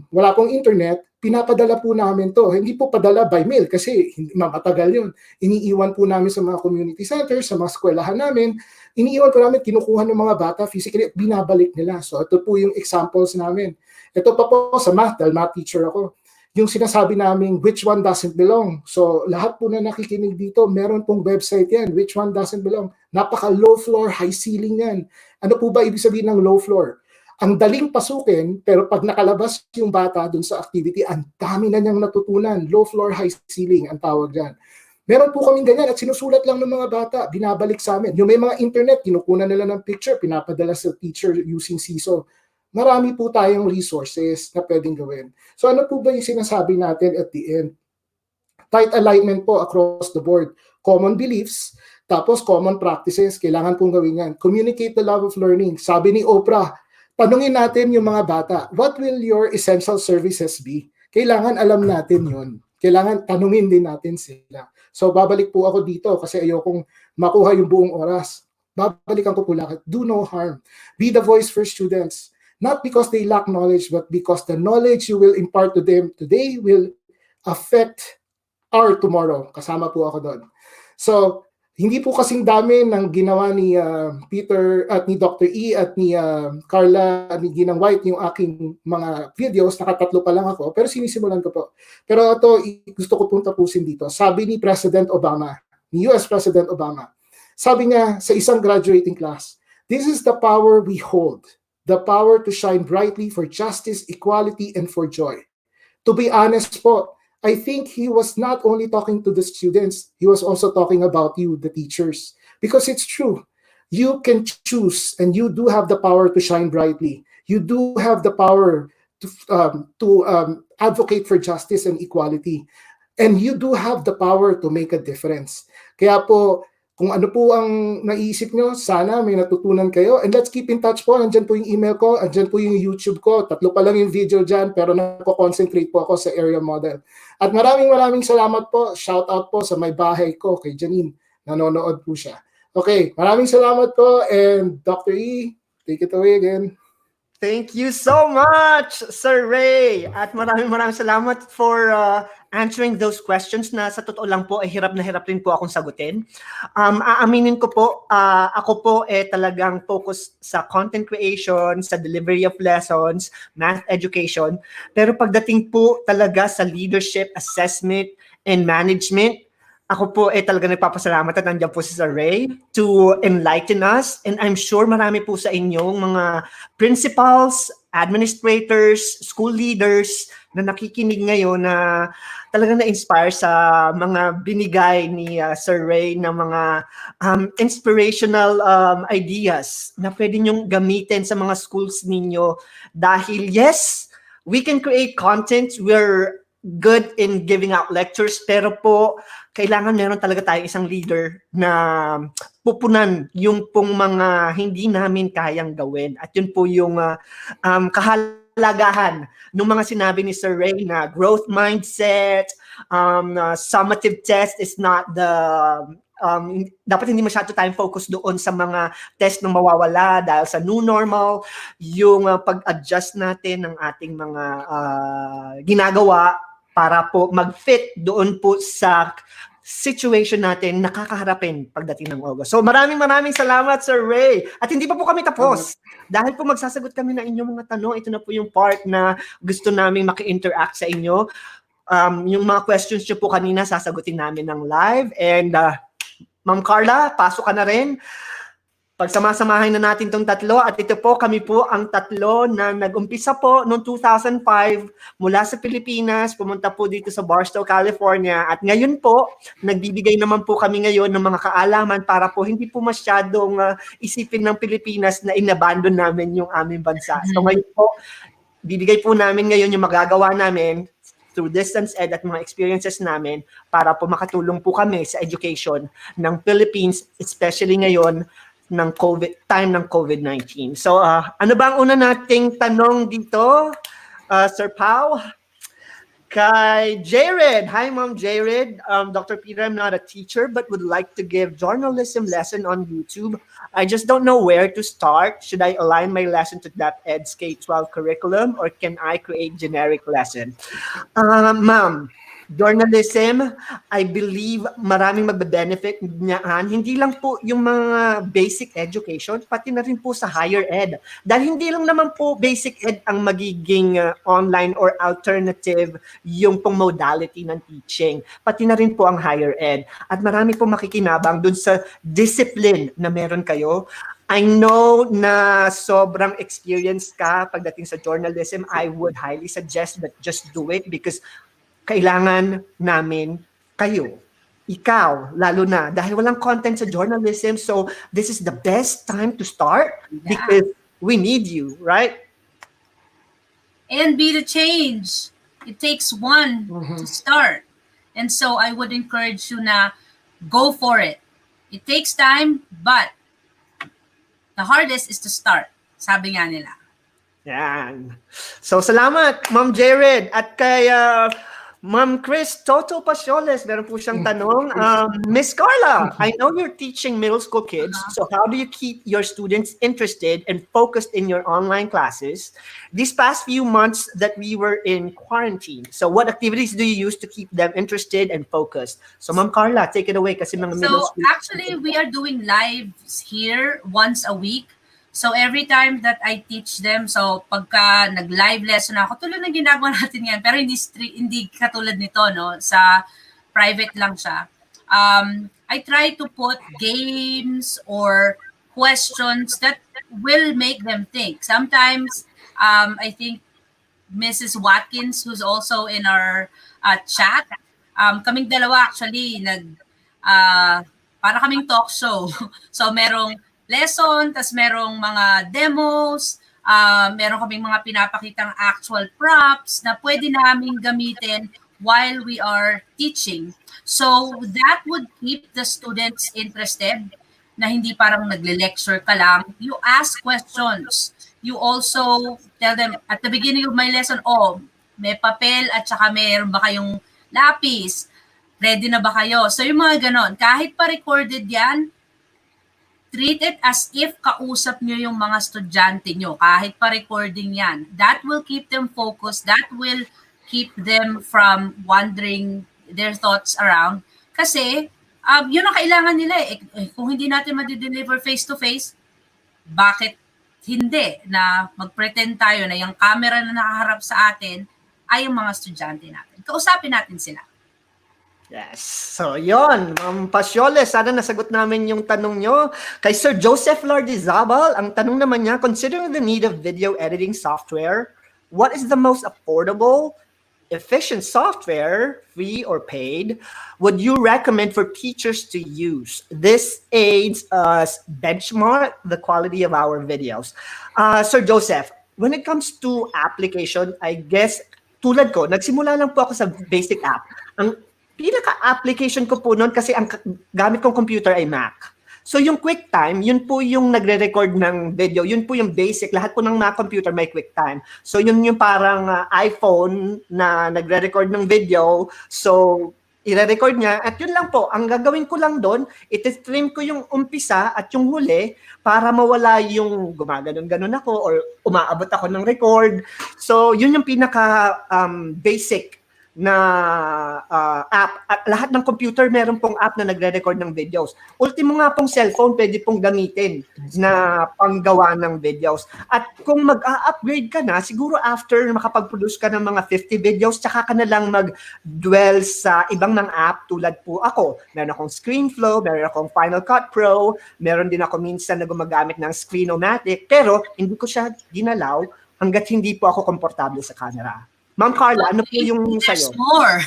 wala pong internet, pinapadala po namin to. Hindi po padala by mail kasi matagal yun. Iniiwan po namin sa mga community centers, sa mga eskwelahan namin. Iniiwan po namin, kinukuha ng mga bata physically at binabalik nila. So ito po yung examples namin. Ito pa po sa math, dahil math teacher ako. Yung sinasabi namin, which one doesn't belong. So lahat po na nakikinig dito, meron pong website yan, which one doesn't belong. Napaka low floor, high ceiling yan. Ano po ba ibig sabihin ng low floor? Ang daling pasukin, pero pag nakalabas yung bata dun sa activity, ang dami na niyang natutunan. Low floor, high ceiling ang tawag dyan. Meron po kaming ganyan at sinusulat lang ng mga bata, binabalik sa amin. Yung may mga internet, kinukunan nila ng picture, pinapadala sa teacher using CISO. Marami po tayong resources na pwedeng gawin. So ano po ba yung sinasabi natin at the end? Tight alignment po across the board. Common beliefs, tapos common practices, kailangan pong gawin yan. Communicate the love of learning. Sabi ni Oprah, tanungin natin yung mga bata, what will your essential services be? Kailangan alam natin yun. Kailangan tanungin din natin sila. So babalik po ako dito kasi ayokong makuha yung buong oras. Babalikan ko po lang. Do no harm. Be the voice for students. Not because they lack knowledge, but because the knowledge you will impart to them today will affect our tomorrow. Kasama po ako doon. So, hindi po kasing dami ng ginawa ni Peter at ni Dr. E at ni Carla at ni Ginang White yung aking mga videos. Nakatatlo pa lang ako, pero sinisimulan ko po. Pero ito, gusto ko pong tapusin dito. Sabi ni President Obama, ni US President Obama, sabi niya sa isang graduating class, "This is the power we hold, the power to shine brightly for justice, equality, and for joy." To be honest po, I think he was not only talking to the students, he was also talking about you, the teachers. Because it's true. You can choose and you do have the power to shine brightly. You do have the power to advocate for justice and equality. And you do have the power to make a difference. Kaya po, kung ano po ang naiisip nyo, sana may natutunan kayo. And let's keep in touch po. Andyan po yung email ko, andyan po yung YouTube ko. 3 pa lang yung video dyan, pero nako-concentrate po ako sa area model. At maraming salamat po. Shout out po sa may bahay ko, kay Janine. Nanonood po siya. Okay, maraming salamat po. And Dr. E, take it away again. Thank you so much, Sir Ray. At maraming salamat for answering those questions na sa totoo lang po ay hirap na hirap rin po akong sagutin. Aaminin ko po, ako po talagang focus sa content creation, sa delivery of lessons, math education. Pero pagdating po talaga sa leadership, assessment, and management, ako po talaga nagpapasalamat at nandiyan po si Sir Ray to enlighten us. And I'm sure marami po sa inyong mga principals, administrators, school leaders na nakikinig ngayon na talagang na-inspire sa mga binigay ni Sir Ray na mga inspirational ideas na pwede nyong gamitin sa mga schools ninyo. Dahil yes, we can create content. We're good in giving out lectures, pero po, kailangan meron talaga tayong isang leader na pupunan yung pong mga hindi namin kayang gawin. At yun po yung kahalagahan ng mga sinabi ni Sir Ray na growth mindset, summative test is not the dapat hindi masyado tayong focus doon sa mga test na mawawala dahil sa new normal, yung pag-adjust natin ng ating mga ginagawa para po mag-fit doon po sa situation natin nakakaharapin pagdating ng August. So maraming salamat, Sir Ray. At hindi pa po kami tapos. Dahil po magsasagot kami ng inyong mga tanong, ito na po yung part na gusto namin maki-interact sa inyo. Yung mga questions nyo po kanina, sasagutin namin ng live. And Ma'am Carla, pasok ka na rin. Pagsamasamahin na natin itong tatlo at ito po, kami po ang tatlo na nag-umpisa po noong 2005 mula sa Pilipinas, pumunta po dito sa Barstow, California at ngayon po, nagbibigay naman po kami ngayon ng mga kaalaman para po hindi po masyadong isipin ng Pilipinas na inabandon namin yung aming bansa. So ngayon po, bibigay po namin ngayon yung magagawa namin through distance ed at mga experiences namin para po makatulong po kami sa education ng Philippines, especially ngayon ng time ng COVID-19. So, ano ba ang una nating tanong dito, Sir Pao? Kay Jared. Hi, Mom Jared. Dr. Peter, I'm not a teacher, but would like to give journalism lesson on YouTube. I just don't know where to start. Should I align my lesson to that ED's K-12 curriculum, or can I create generic lesson? Ma'am, journalism, I believe maraming magbe-benefit niyan. Hindi lang po yung mga basic education, pati na rin po sa higher ed. Dahil hindi lang naman po basic ed ang magiging online or alternative yung pong modality ng teaching. Pati na rin po ang higher ed. At marami po makikinabang dun sa discipline na meron kayo. I know na sobrang experienced ka pagdating sa journalism. I would highly suggest that just do it because kailangan namin kayo. Ikaw, lalo na. Dahil walang content sa journalism, so this is the best time to start because we need you, right? And be the change. It takes one to start. And so I would encourage you na go for it. It takes time, but the hardest is to start. Sabi nga nila. Yan. So, salamat, Ma'am Jared. At kay Ma'am Chris Toto Pasioles, meron po siyang tanong. Miss Carla, I know you're teaching middle school kids, so how do you keep your students interested and focused in your online classes these past few months that we were in quarantine? So what activities do you use to keep them interested and focused? So Ma'am Carla, take it away kasi mga middle So school. actually, we are doing lives here once a week. So every time that I teach them, so pagka nag-live lesson ako, tulad ng ginagawa natin yan, pero hindi katulad nito, no? Sa private lang siya. I try to put games or questions that will make them think. Sometimes, I think Mrs. Watkins, who's also in our chat, kaming dalawa actually, para kaming talk show. So merong lesson, tas merong mga demos, meron kaming mga pinapakitang actual props na pwede namin gamitin while we are teaching. So that would keep the students interested na hindi parang nagle-lecture ka lang. You ask questions. You also tell them at the beginning of my lesson, may papel at saka meron ba kayong lapis? Ready na ba kayo? So yung mga ganon, kahit pa recorded yan, treat it as if kausap nyo yung mga estudyante nyo, kahit pa recording yan. That will keep them focused. That will keep them from wandering their thoughts around. Kasi, yun ang kailangan nila eh. Kung hindi natin ma-deliver face-to-face, bakit hindi na mag-pretend tayo na yung camera na nakaharap sa atin ay yung mga estudyante natin. Kausapin natin sila. Yes. So, yon, Ma'am Pasioles, sana nasagot namin yung tanong nyo. Kay Sir Joseph Lardizabal, ang tanong naman niya, considering the need of video editing software, what is the most affordable, efficient software, free or paid, would you recommend for teachers to use? This aids us benchmark the quality of our videos. Sir Joseph, when it comes to application, I guess, tulad ko, nagsimula lang po ako sa basic app. Ang pinaka-application ko po noon kasi ang gamit kong computer ay Mac. So yung QuickTime, yun po yung nagre-record ng video. Yun po yung basic. Lahat po ng Mac computer may QuickTime. So yun yung parang iPhone na nagre-record ng video. So ire-record niya at yun lang po. Ang gagawin ko lang doon, iti-stream ko yung umpisa at yung huli para mawala yung gumaganon-ganon ako or umaabot ako ng record. So yun yung pinaka-basic na app. At lahat ng computer meron pong app na nagre-record ng videos. Ultimo nga pong cellphone pwede pong gamitin na panggawa ng videos. At kung mag-upgrade ka na, siguro after makapag-produce ka ng mga 50 videos, tsaka ka na lang mag-dwell sa ibang ng app tulad po ako. Meron akong ScreenFlow, meron akong Final Cut Pro, meron din ako minsan na gumagamit ng Screenomatic, pero hindi ko siya ginalaw hanggat hindi po ako komportable sa camera. Ma'am Carla, ano po yung sa'yo? There's more.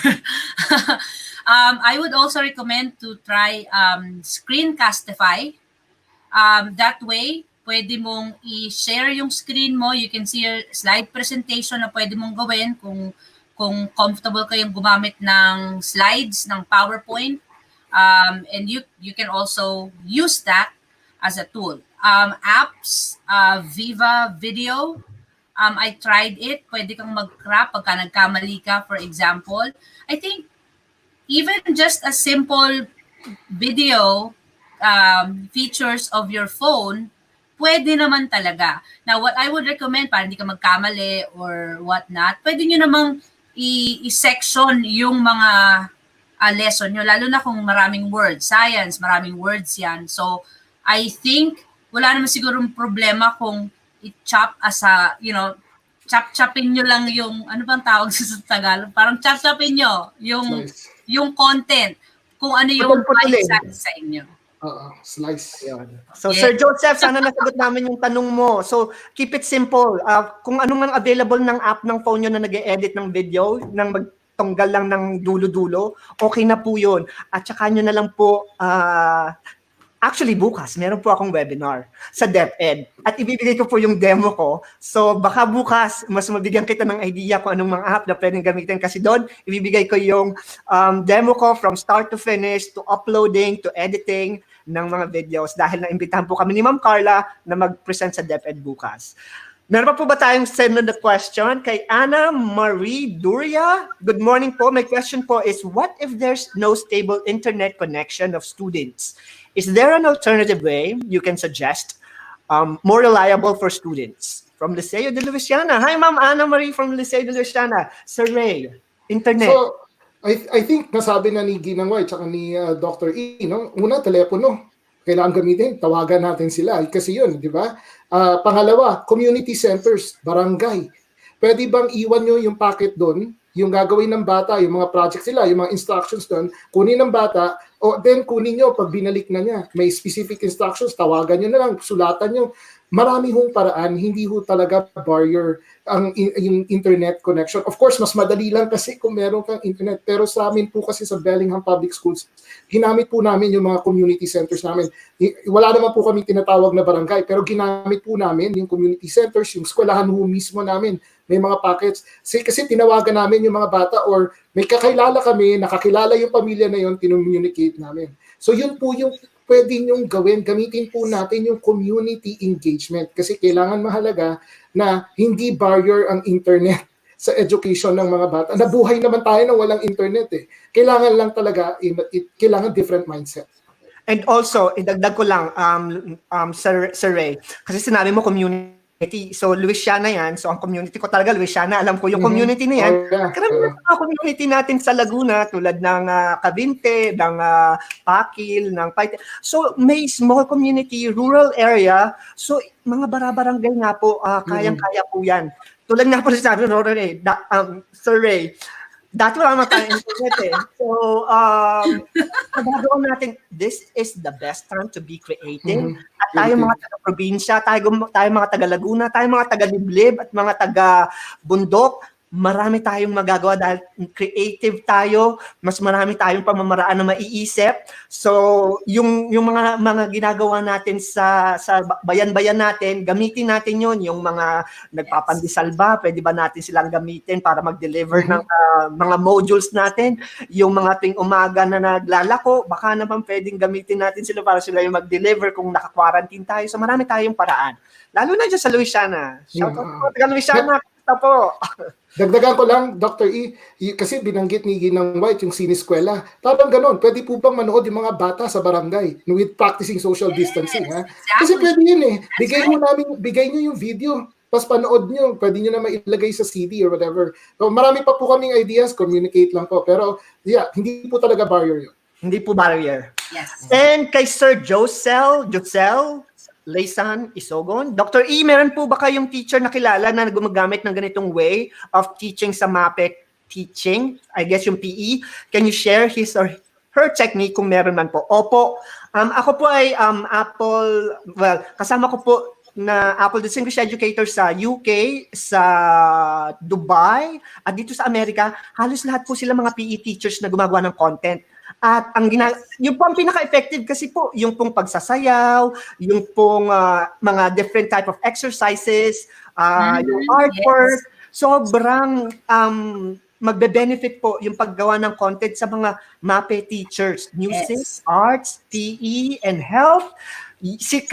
I would also recommend to try Screencastify. That way, pwede mong i-share yung screen mo. You can see your slide presentation na pwede mong gawin kung comfortable kayong gumamit ng slides, ng PowerPoint. And you can also use that as a tool. Apps, Viva Video, I tried it. Pwede kang mag-crop pagka nagkamali ka, for example. I think even just a simple video features of your phone, pwede naman talaga. Now, what I would recommend, para hindi ka magkamali or whatnot, pwede nyo namang i-section yung mga lesson nyo, lalo na kung maraming words. Science, maraming words yan. So, I think, wala naman sigurong problema kung i-chop as a, chop-chopin nyo lang yung, ano bang tawag sa Tagalog? Parang chop-chopin nyo yung content, kung ano yung maisali sa inyo. Slice. So, Sir Joseph, sana nasagot namin yung tanong mo. So, keep it simple. Kung ano man available ng app ng phone nyo na nag-e-edit ng video, nang magtanggal lang ng dulo-dulo, okay na po yun. At saka nyo na lang po, actually bukas, meron po akong webinar sa DepEd. At ibibigay ko po yung demo ko. So, baka bukas, mas mabigyan kita ng idea kung anong mga app na pwedeng gamitin. Kasi doon, ibibigay ko yung demo ko from start to finish, to uploading, to editing ng mga videos. Dahil naimbitahan po kami ni Ma'am Carla na mag-present sa DepEd bukas. Meron pa po ba tayong send na question kay Ana Marie Duria? Good morning po. My question po is, what if there's no stable internet connection of students? Is there an alternative way you can suggest more reliable for students? From Liceo de Luisiana. Hi, Ma'am Ana Marie from Liceo de Luisiana. Sir Ray, internet. So, I think nasabi na ni Ginang White at ni Dr. E, no? Una, telepono. Kailangan gamitin, tawagan natin sila. Kasi yun, di ba? Pangalawa, community centers, barangay. Pwede bang iwan nyo yung packet doon, yung gagawin ng bata, yung mga projects nila, yung mga instructions doon, kunin ng bata, o then kunin nyo pag binalik na niya. May specific instructions, tawagan nyo na lang, sulatan nyo. Marami hong paraan, hindi ho talaga barrier yung internet connection. Of course, mas madali lang kasi kung meron kang internet. Pero sa amin po kasi sa Bellingham Public Schools, ginamit po namin yung mga community centers namin. Wala naman po kami tinatawag na barangay, pero ginamit po namin yung community centers, yung eskwelahan ho mismo namin. May mga packets. Kasi tinawagan namin yung mga bata or may kakilala kami, nakakilala yung pamilya na yun, tinummunicate namin. So yun po yung pwede nyong gawin. Gamitin po natin yung community engagement kasi kailangan mahalaga na hindi barrier ang internet sa education ng mga bata. Nabuhay naman tayo na walang internet eh. Kailangan lang talaga, kailangan different mindset. And also, idagdag ko lang, Sir Ray, kasi sinabi mo community. So, Luisiana yan. So, ang community ko talaga, Luisiana. Alam ko yung community na yan. Karamihan sa community natin sa Laguna, tulad ng Cavite, ng Pakil, ng Paite. So, may small community, rural area. So, mga barabarangay nga po, kayang-kaya po yan. Tulad nga po sabi, Sir Ray, dati wala naman tayong internet eh. So, nagagawa natin, this is the best time to be creative. At tayo mga taga-probinsya, tayo mga taga-Laguna, tayo mga taga-Liblib at mga taga-Bundok, marami tayong magagawa dahil creative tayo, mas marami tayong pamamaraan na maiisip. So, yung mga ginagawa natin sa bayan-bayan natin, gamitin natin yun. Yung mga nagpapandisal ba, pwede ba natin silang gamitin para mag-deliver ng mga modules natin? Yung mga tuwing umaga na naglalako, baka naman pwedeng gamitin natin sila para sila yung mag-deliver kung naka-quarantine tayo. So, marami tayong paraan. Lalo na dyan sa Louisiana. Shout out po, taga Louisiana. Po. Dagdagan ko lang, Dr. E, kasi binanggit ni Ginang White yung siniskwela. Parang ganun, pwede po bang manood yung mga bata sa barangay with practicing social distancing? Ha? Kasi pwede yun eh. Bigay nyo yung video, pas panood nyo, pwede nyo na mailagay sa CD or whatever. So, marami pa po kaming ideas, communicate lang po. Pero yeah, hindi po talaga barrier yun. Hindi po barrier. Yes. And kay Sir Josel Leisan Isogon. Dr. E, meron po ba kayong teacher na kilala na gumagamit ng ganitong way of teaching sa MAPEC teaching? I guess yung PE. Can you share his or her technique kung meron man po? Opo. Ako po ay kasama ko po na Apple Distinguished Educator sa UK, sa Dubai, at dito sa Amerika, halos lahat po sila mga PE teachers na gumagawa ng content. At yung pong pinaka-effective kasi po, yung pong pagsasayaw, yung pong mga different type of exercises, yung artwork, sobrang magbe-benefit po yung paggawa ng content sa mga MAPE teachers, music, Yes. arts, PE, and health.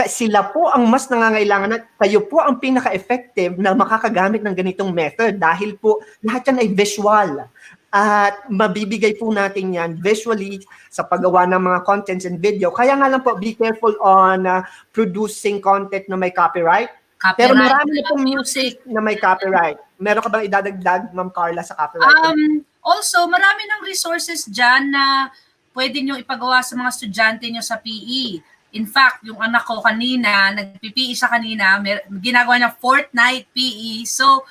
Sila po ang mas nangangailangan at kayo po ang pinaka-effective na makakagamit ng ganitong method dahil po lahat yan ay visual. At mabibigay po natin yan visually sa paggawa ng mga contents and video. Kaya nga lang po, be careful on producing content na may copyright. Pero marami na pong music na may copyright. Meron ka bang idadagdag, Ma'am Carla, sa copyright? Also, marami ng resources dyan na pwede nyo ipagawa sa mga estudyante nyo sa PE. In fact, yung anak ko kanina, nagpi-PE siya kanina, ginagawa niya fortnight PE. So,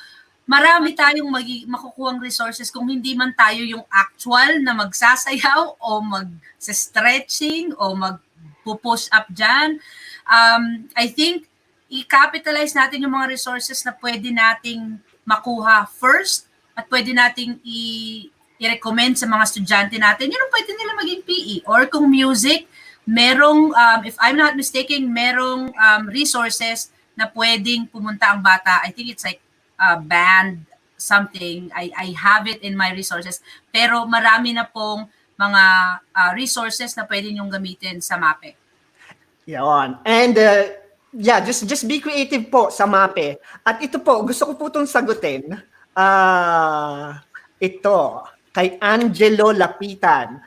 marami tayong makukuhang resources kung hindi man tayo yung actual na magsasayaw o mag-stretching o mag-push up dyan. I think, i-capitalize natin yung mga resources na pwede nating makuha first at pwede nating i-recommend sa mga estudyante natin. Yun ang pwede nila maging PE. Or kung music, merong, if I'm not mistaken, merong resources na pwedeng pumunta ang bata. I think it's like band something. I have it in my resources. Pero marami na pong mga resources na pwede nyong gamitin sa MAPE. Yan. And yeah, just be creative po sa MAPE. At ito po, gusto ko po itong sagutin. Ito, kay Angelo Lapitan.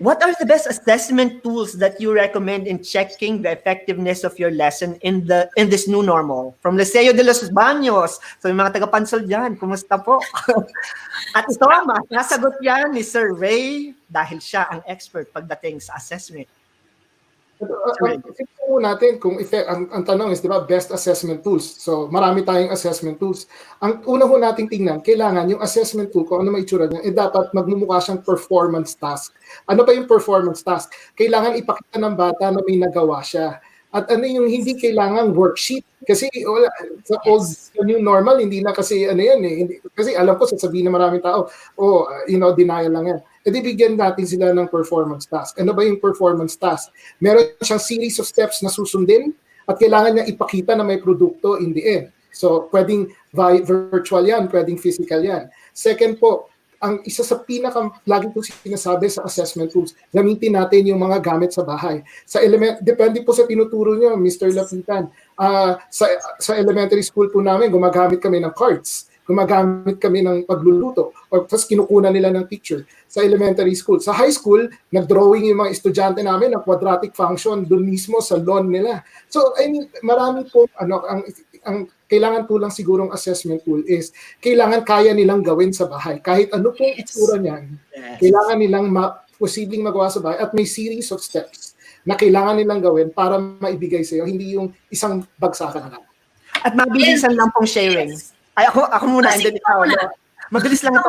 What are the best assessment tools that you recommend in checking the effectiveness of your lesson in this new normal? From Liceo de los Baños. So yung mga taga-Pansol dyan, kumusta po? At ito, nasagot yan ni Sir Ray dahil siya ang expert pagdating sa assessment. Tingnan natin kung ang tanong is, di ba, best assessment tools. So, marami tayong assessment tools. Ang una ho nating tingnan, kailangan yung assessment tool, kung ano may itsura niya, dapat magmumukha siyang performance task. Ano ba yung performance task? Kailangan ipakita ng bata na may nagawa siya. At ano yung hindi kailangan worksheet? Kasi sa old new normal, hindi na kasi ano yan eh. Kasi alam ko, sasabihin ng maraming tao, denial lang yan. E di bigyan natin sila ng performance task. Ano ba yung performance task? Meron siyang series of steps na susundin at kailangan niya ipakita na may produkto in the end. So, pwedeng virtual yan, pwedeng physical yan. Second po, ang isa sa lagi po sinasabi sa assessment tools, gamitin natin yung mga gamit sa bahay. Depende po sa tinuturo nyo, Mr. Lapitan. Sa elementary school po namin, gumagamit kami ng cards. Gumagamit kami ng pagluluto o tapos kinukunan nila ng picture sa elementary school. Sa high school, nag-drawing yung mga estudyante namin ng quadratic function doon mismo sa lawn nila. So, I mean, marami po, ang kailangan po lang sigurong assessment tool is kailangan kaya nilang gawin sa bahay. Kahit ano pong itsura niyan, kailangan nilang posibleng magawa sa bahay at may series of steps na kailangan nilang gawin para maibigay sa iyo, hindi yung isang bagsakan lang. At mabilisan lang pong sharing. Ay, ako muna. And then ikaw. Mabilis lang ito.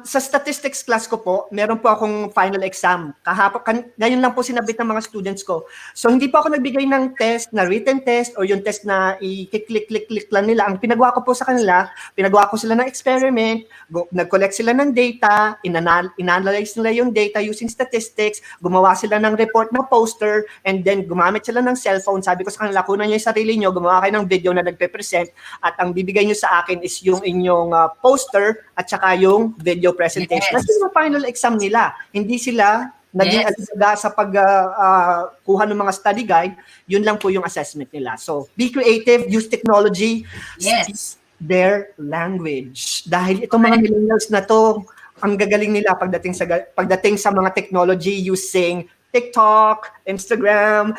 Sa statistics class ko po, meron po akong final exam. Ngayon lang po sinabit ng mga students ko. So, hindi po ako nagbigay ng test, na written test, o yung test na i-click lang nila. Ang pinagawa ko po sa kanila, pinagawa ko sila ng experiment, nag-collect sila ng data, in-analyze nila yung data using statistics, gumawa sila ng report na poster, and then gumamit sila ng cellphone. Sabi ko sa kanila, kunan nyo yung sarili nyo, gumawa kayo ng video na nagpe-present, at ang bibigay nyo sa akin is yung inyong poster, at saka yung video presentation. That's yung final exam nila. Hindi sila naging alisaga sa pagkuha ng mga study guide. Yun lang po yung assessment nila. So, be creative, use technology, speak their language. Dahil itong mga millennials na to, ang gagaling nila pagdating sa mga technology using TikTok, Instagram,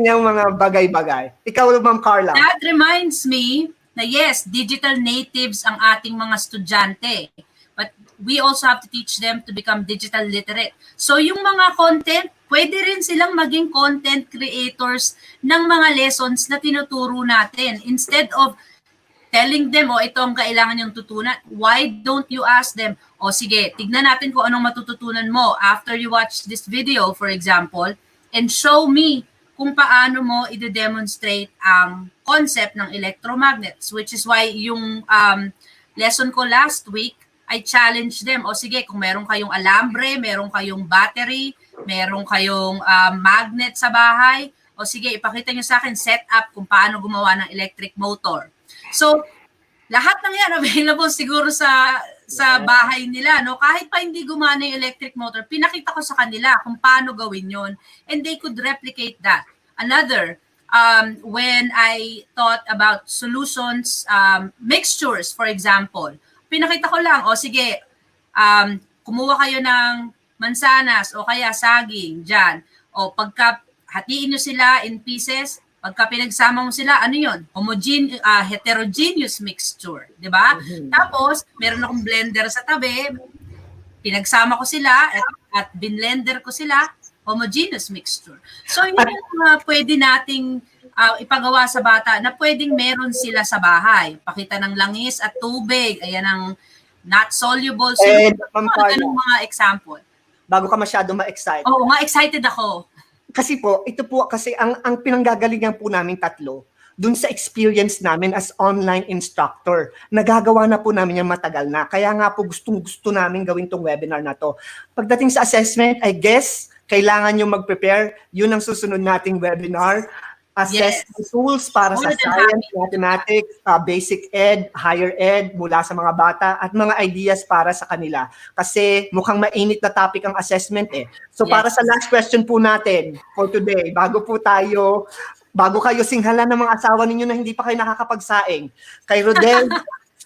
yung mga bagay-bagay. Ikaw, Ma'am Carla. That reminds me na yes, digital natives ang ating mga estudyante. But we also have to teach them to become digital literate. So yung mga content, pwede rin silang maging content creators ng mga lessons na tinuturo natin. Instead of telling them, ito ang kailangan yung tutunan, why don't you ask them, sige, tignan natin kung anong matututunan mo after you watch this video, for example, and show me kung paano mo i-demonstrate ang concept ng electromagnets, which is why yung lesson ko last week, I challenge them, sige, kung meron kayong alambre, meron kayong battery, meron kayong magnet sa bahay, sige, ipakita nyo sa akin setup kung paano gumawa ng electric motor. So, lahat ng yan available siguro sa sa bahay nila, no? Kahit pa hindi gumana yung electric motor, pinakita ko sa kanila kung paano gawin yon, and they could replicate that. Another, when I thought about solutions, mixtures, for example, pinakita ko lang, o sige, kumuha kayo ng mansanas o kaya saging dyan, o pagka hatiin nyo sila in pieces, pagka pinagsama mo sila, ano yun? Heterogeneous mixture, di ba? Tapos, meron akong blender sa tabi, pinagsama ko sila at binlender ko sila, homogeneous mixture. So, yun yung pwede nating ipagawa sa bata na pwedeng meron sila sa bahay. Pakita ng langis at tubig, ayan ang not soluble. So, ganung mga example. Bago ka masyado ma-excite. Oo, ma-excited ako. Kasi po, ito po kasi ang pinanggagalingan po namin tatlo, dun sa experience namin as online instructor. Nagagawa na po namin yung matagal na. Kaya nga po gustong-gusto namin gawin tong webinar na to. Pagdating sa assessment, I guess, kailangan nyo mag-prepare. Yun ang susunod nating webinar. Assessment tools para sa science, mathematics, basic ed, higher ed, mula sa mga bata, at mga ideas para sa kanila. Kasi mukhang mainit na topic ang assessment eh. So para sa last question po natin for today, bago kayo singhalan ng mga asawa ninyo na hindi pa kayo nakakapagsaing, kay Rodel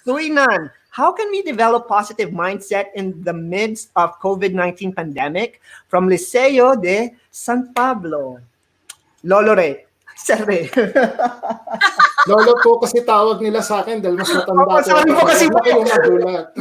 Suinan, how can we develop positive mindset in the midst of COVID-19 pandemic? From Liceo de San Pablo. Lolo Ray. Sir Ray. Lolo po kasi tawag nila sa akin dahil mas matanda. Sabi po kasi po yung magulat.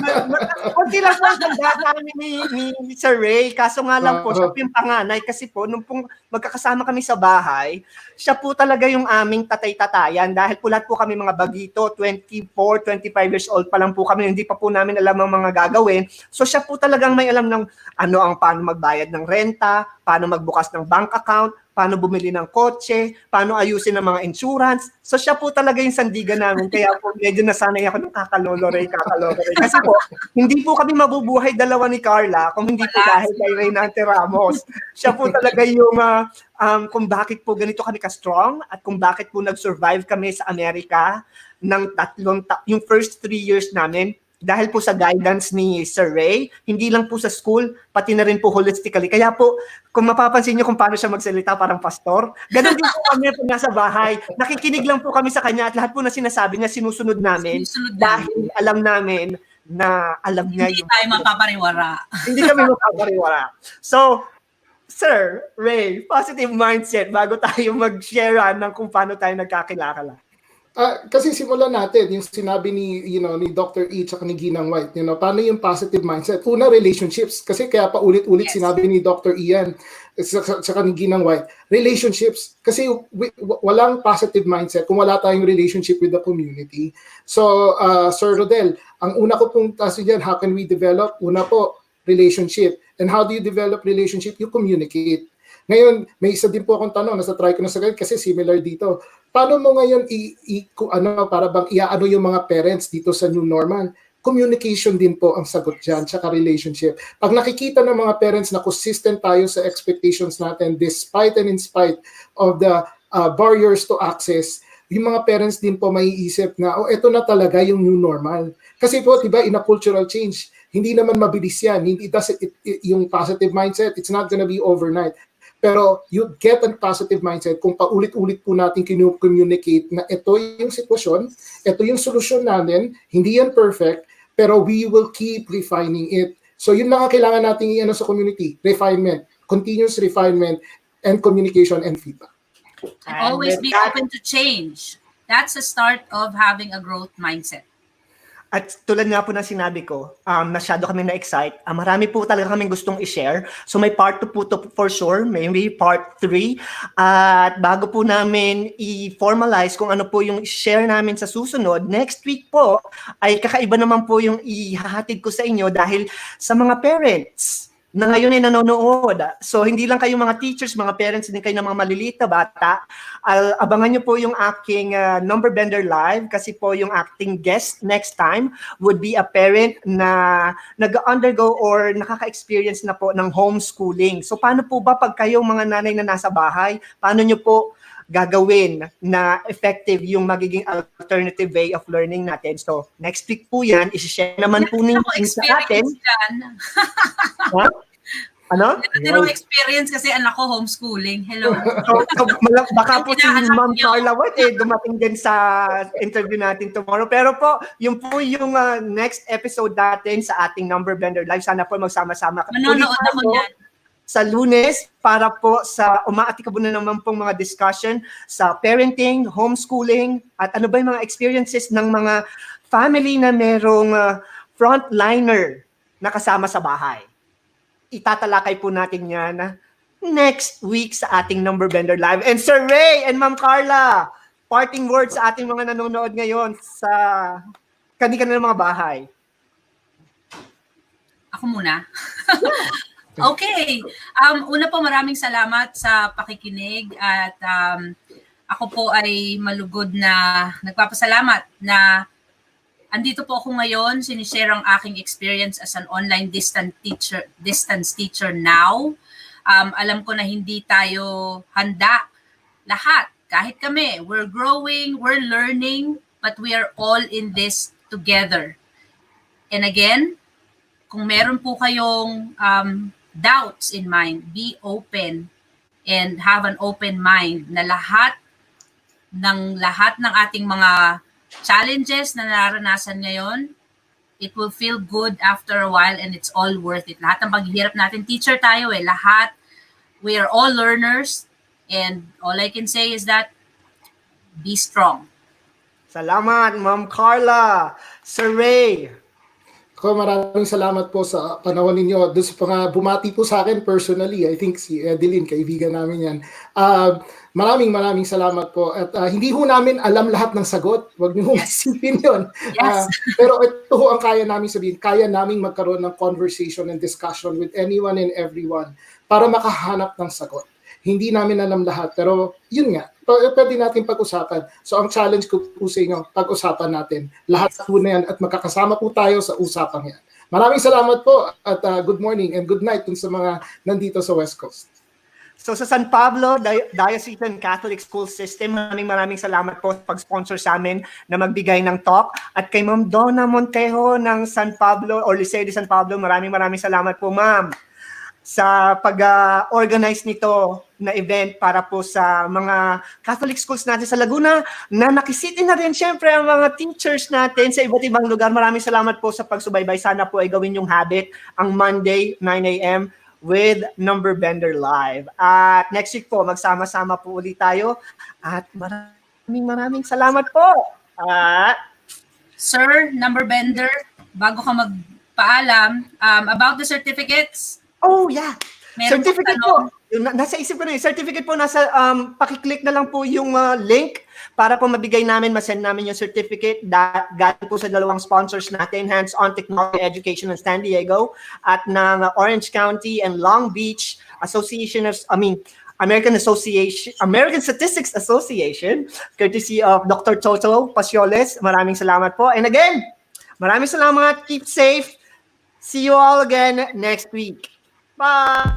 Kunti lang po ang tanda ni Sir Ray. Kaso nga lang po, siya po yung panganay. Kasi po, nung pong magkakasama kami sa bahay, siya po talaga yung aming tatay-tatayan. Dahil po lahat po kami mga bagito, 24, 25 years old pa lang po kami. Hindi pa po namin alam ang mga gagawin. So siya po talagang may alam ng paano magbayad ng renta, paano magbukas ng bank account, paano bumili ng kotse, paano ayusin ang mga insurance. So siya po talaga yung sandigan namin. Kaya po medyo nasanay ako ng kakalolo Ray. Kasi po, hindi po kami mabubuhay dalawa ni Carla kung hindi po dahil kay Reynante Ramos. Siya po talaga yung kung bakit po ganito kami ka-strong at kung bakit po nag-survive kami sa Amerika ng yung first 3 years namin. Dahil po sa guidance ni Sir Ray, hindi lang po sa school, pati na rin po holistically. Kaya po, kung mapapansin niyo kung paano siya magsalita parang pastor, ganun din po kami pag nasa bahay. Nakikinig lang po kami sa kanya at lahat po na sinasabi niya, sinusunod namin. Dahil alam namin na alam niya Hindi tayo mapapariwara. Hindi kami mapapariwara. So, Sir Ray, positive mindset bago tayo mag-share ng kung paano tayo nagkakilala. Kasi simulan natin yung sinabi ni ni Dr. E at ni Ginang White, paano yung positive mindset? Una, relationships. Kasi kaya pa ulit-ulit sinabi ni Dr. Ian at ni Ginang White, relationships. Kasi walang positive mindset kung wala tayong relationship with the community. So, Sir Rodel, ang una ko pong taso dyan, how can we develop? Una po, relationship. And how do you develop relationship? You communicate. Ngayon, may isa din po akong tanong, nasa try ko na sa ganyan kasi similar dito. Paano mo ngayon para bang iaano yung mga parents dito sa new normal? Communication din po ang sagot dyan, tsaka relationship. Pag nakikita ng mga parents na consistent tayo sa expectations natin despite and in spite of the barriers to access, yung mga parents din po maiisip na, eto na talaga yung new normal. Kasi po, diba, in a cultural change, hindi naman mabilis yan. Yung positive mindset, it's not gonna be overnight. Pero you get a positive mindset kung paulit-ulit po natin communicate na ito yung sitwasyon, ito yung solusyon natin, hindi yan perfect, pero we will keep refining it. So yun lang ang kailangan natin sa community, refinement, continuous refinement, and communication and feedback. And always be open to change. That's the start of having a growth mindset. At tulad nga po na sinabi ko, masyado kami na-excite. Marami po talaga kaming gustong i-share. So may part 2 po to for sure, maybe part 3. At bago po namin i-formalize kung ano po yung share namin sa susunod, next week po ay kakaiba naman po yung ihahatid ko sa inyo dahil sa mga parents na ngayon ay nanonood. So hindi lang kayo mga teachers, mga parents, hindi kayo ng mga maliliit na bata. Abangan nyo po yung aking Numberbender Live kasi po yung acting guest next time would be a parent na nag-undergo or nakaka-experience na po ng homeschooling. So paano po ba pag kayong mga nanay na nasa bahay, paano nyo po gagawin na effective yung magiging alternative way of learning natin. So, next week po yan, isi-share naman po ninyo sa atin. Ha? Ano? Meron experience kasi anak ko homeschooling. Hello. So, baka po si Ma'am Carla White dumating din sa interview natin tomorrow. Pero po, yung po yung next episode natin sa ating Numberbender Live. Sana po magsama-sama. Manonood ako niyan. Sa Lunes para po sa umaatikabo na naman pong mga discussion sa parenting, homeschooling, at ano ba yung mga experiences ng mga family na merong frontliner na kasama sa bahay. Itatalakay po natin yan next week sa ating Numberbender Live. And Sir Ray and Ma'am Carla, parting words sa ating mga nanonood ngayon sa kani-kanila mga bahay. Ako muna. Okay. Una po, maraming salamat sa pakikinig at ako po ay malugod na nagpapasalamat na andito po ako ngayon, sinishare ang aking experience as an online distance teacher now. Alam ko na hindi tayo handa lahat. Kahit kami, we're growing, we're learning, but we are all in this together. And again, kung meron po kayong doubts in mind, be open and have an open mind na lahat ng ating mga challenges na naranasan ngayon, it will feel good after a while and it's all worth it. Lahat ng paghihirap natin, teacher tayo lahat, we are all learners and all I can say is that be strong. Salamat, Ma'am Carla. Sir Ray. Ako, maraming salamat po sa panahon ninyo. Doon sa mga bumati po sa akin personally, I think si Edeline, kaibigan namin yan. Maraming salamat po. At hindi ho namin alam lahat ng sagot. Huwag niyo isipin yun. Yes. Pero ito ho ang kaya namin sabihin. Kaya namin magkaroon ng conversation and discussion with anyone and everyone para makahanap ng sagot. Hindi namin alam lahat. Pero yun nga, pwede natin pag-usapan. So ang challenge ko po sa inyo, pag-usapan natin. Lahat po na yan at magkakasama po tayo sa usapang yan. Maraming salamat po at good morning and good night dun sa mga nandito sa West Coast. So sa San Pablo Diocesan Catholic School System, maraming salamat po sa pag-sponsor sa amin na magbigay ng talk. At kay Ma'am Donna Montejo ng San Pablo or Liceo de San Pablo, maraming salamat po, Ma'am, sa pag-organize nito na event para po sa mga Catholic schools natin sa Laguna na nakisiti na rin syempre ang mga teachers natin sa iba't ibang lugar. Maraming salamat po sa pagsubaybay. Sana po ay gawin yung habit ang Monday, 9 a.m. with Numberbender Live. At next week po, magsama-sama po ulit tayo. At maraming salamat po. Sir, Numberbender, bago ka magpaalam, about the certificates. Oh, yeah. Meron Certificate po. Nasa isip ko na yun. Certificate po, nasa, pakiclick na lang po yung link para po mabigay namin, masend namin yung certificate. Galing po sa dalawang sponsors natin, Hands-on Technology Education in San Diego at ng Orange County and Long Beach American Statistics Association, courtesy of Dr. Toto Pasioles. Maraming salamat po. And again, maraming salamat. Keep safe. See you all again next week. Bye!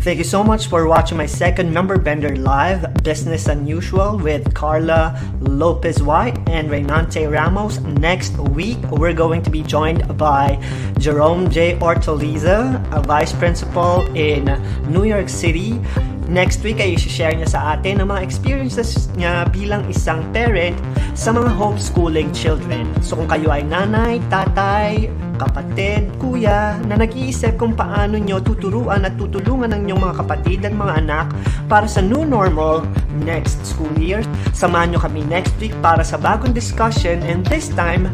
Thank you so much for watching my second Numberbender Live, Business Unusual with Carla Lopez-White and Reynante Ramos. Next week, we're going to be joined by Jerome J. Ortoliza, a Vice Principal in New York City. Next week ay i-share niya sa atin ang mga experiences niya bilang isang parent sa mga homeschooling children. So kung kayo ay nanay, tatay, kapatid, kuya, na nag-iisip kung paano nyo tuturuan at tutulungan ng inyong mga kapatid at mga anak para sa new normal next school year, samahan nyo kami next week para sa bagong discussion, and this time,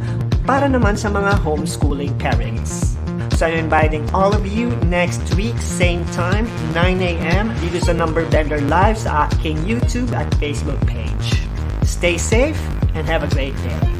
para naman sa mga homeschooling parents. So I'm inviting all of you next week, same time, 9 a.m. dito sa Numberbender Live sa aking YouTube at Facebook page. Stay safe and have a great day.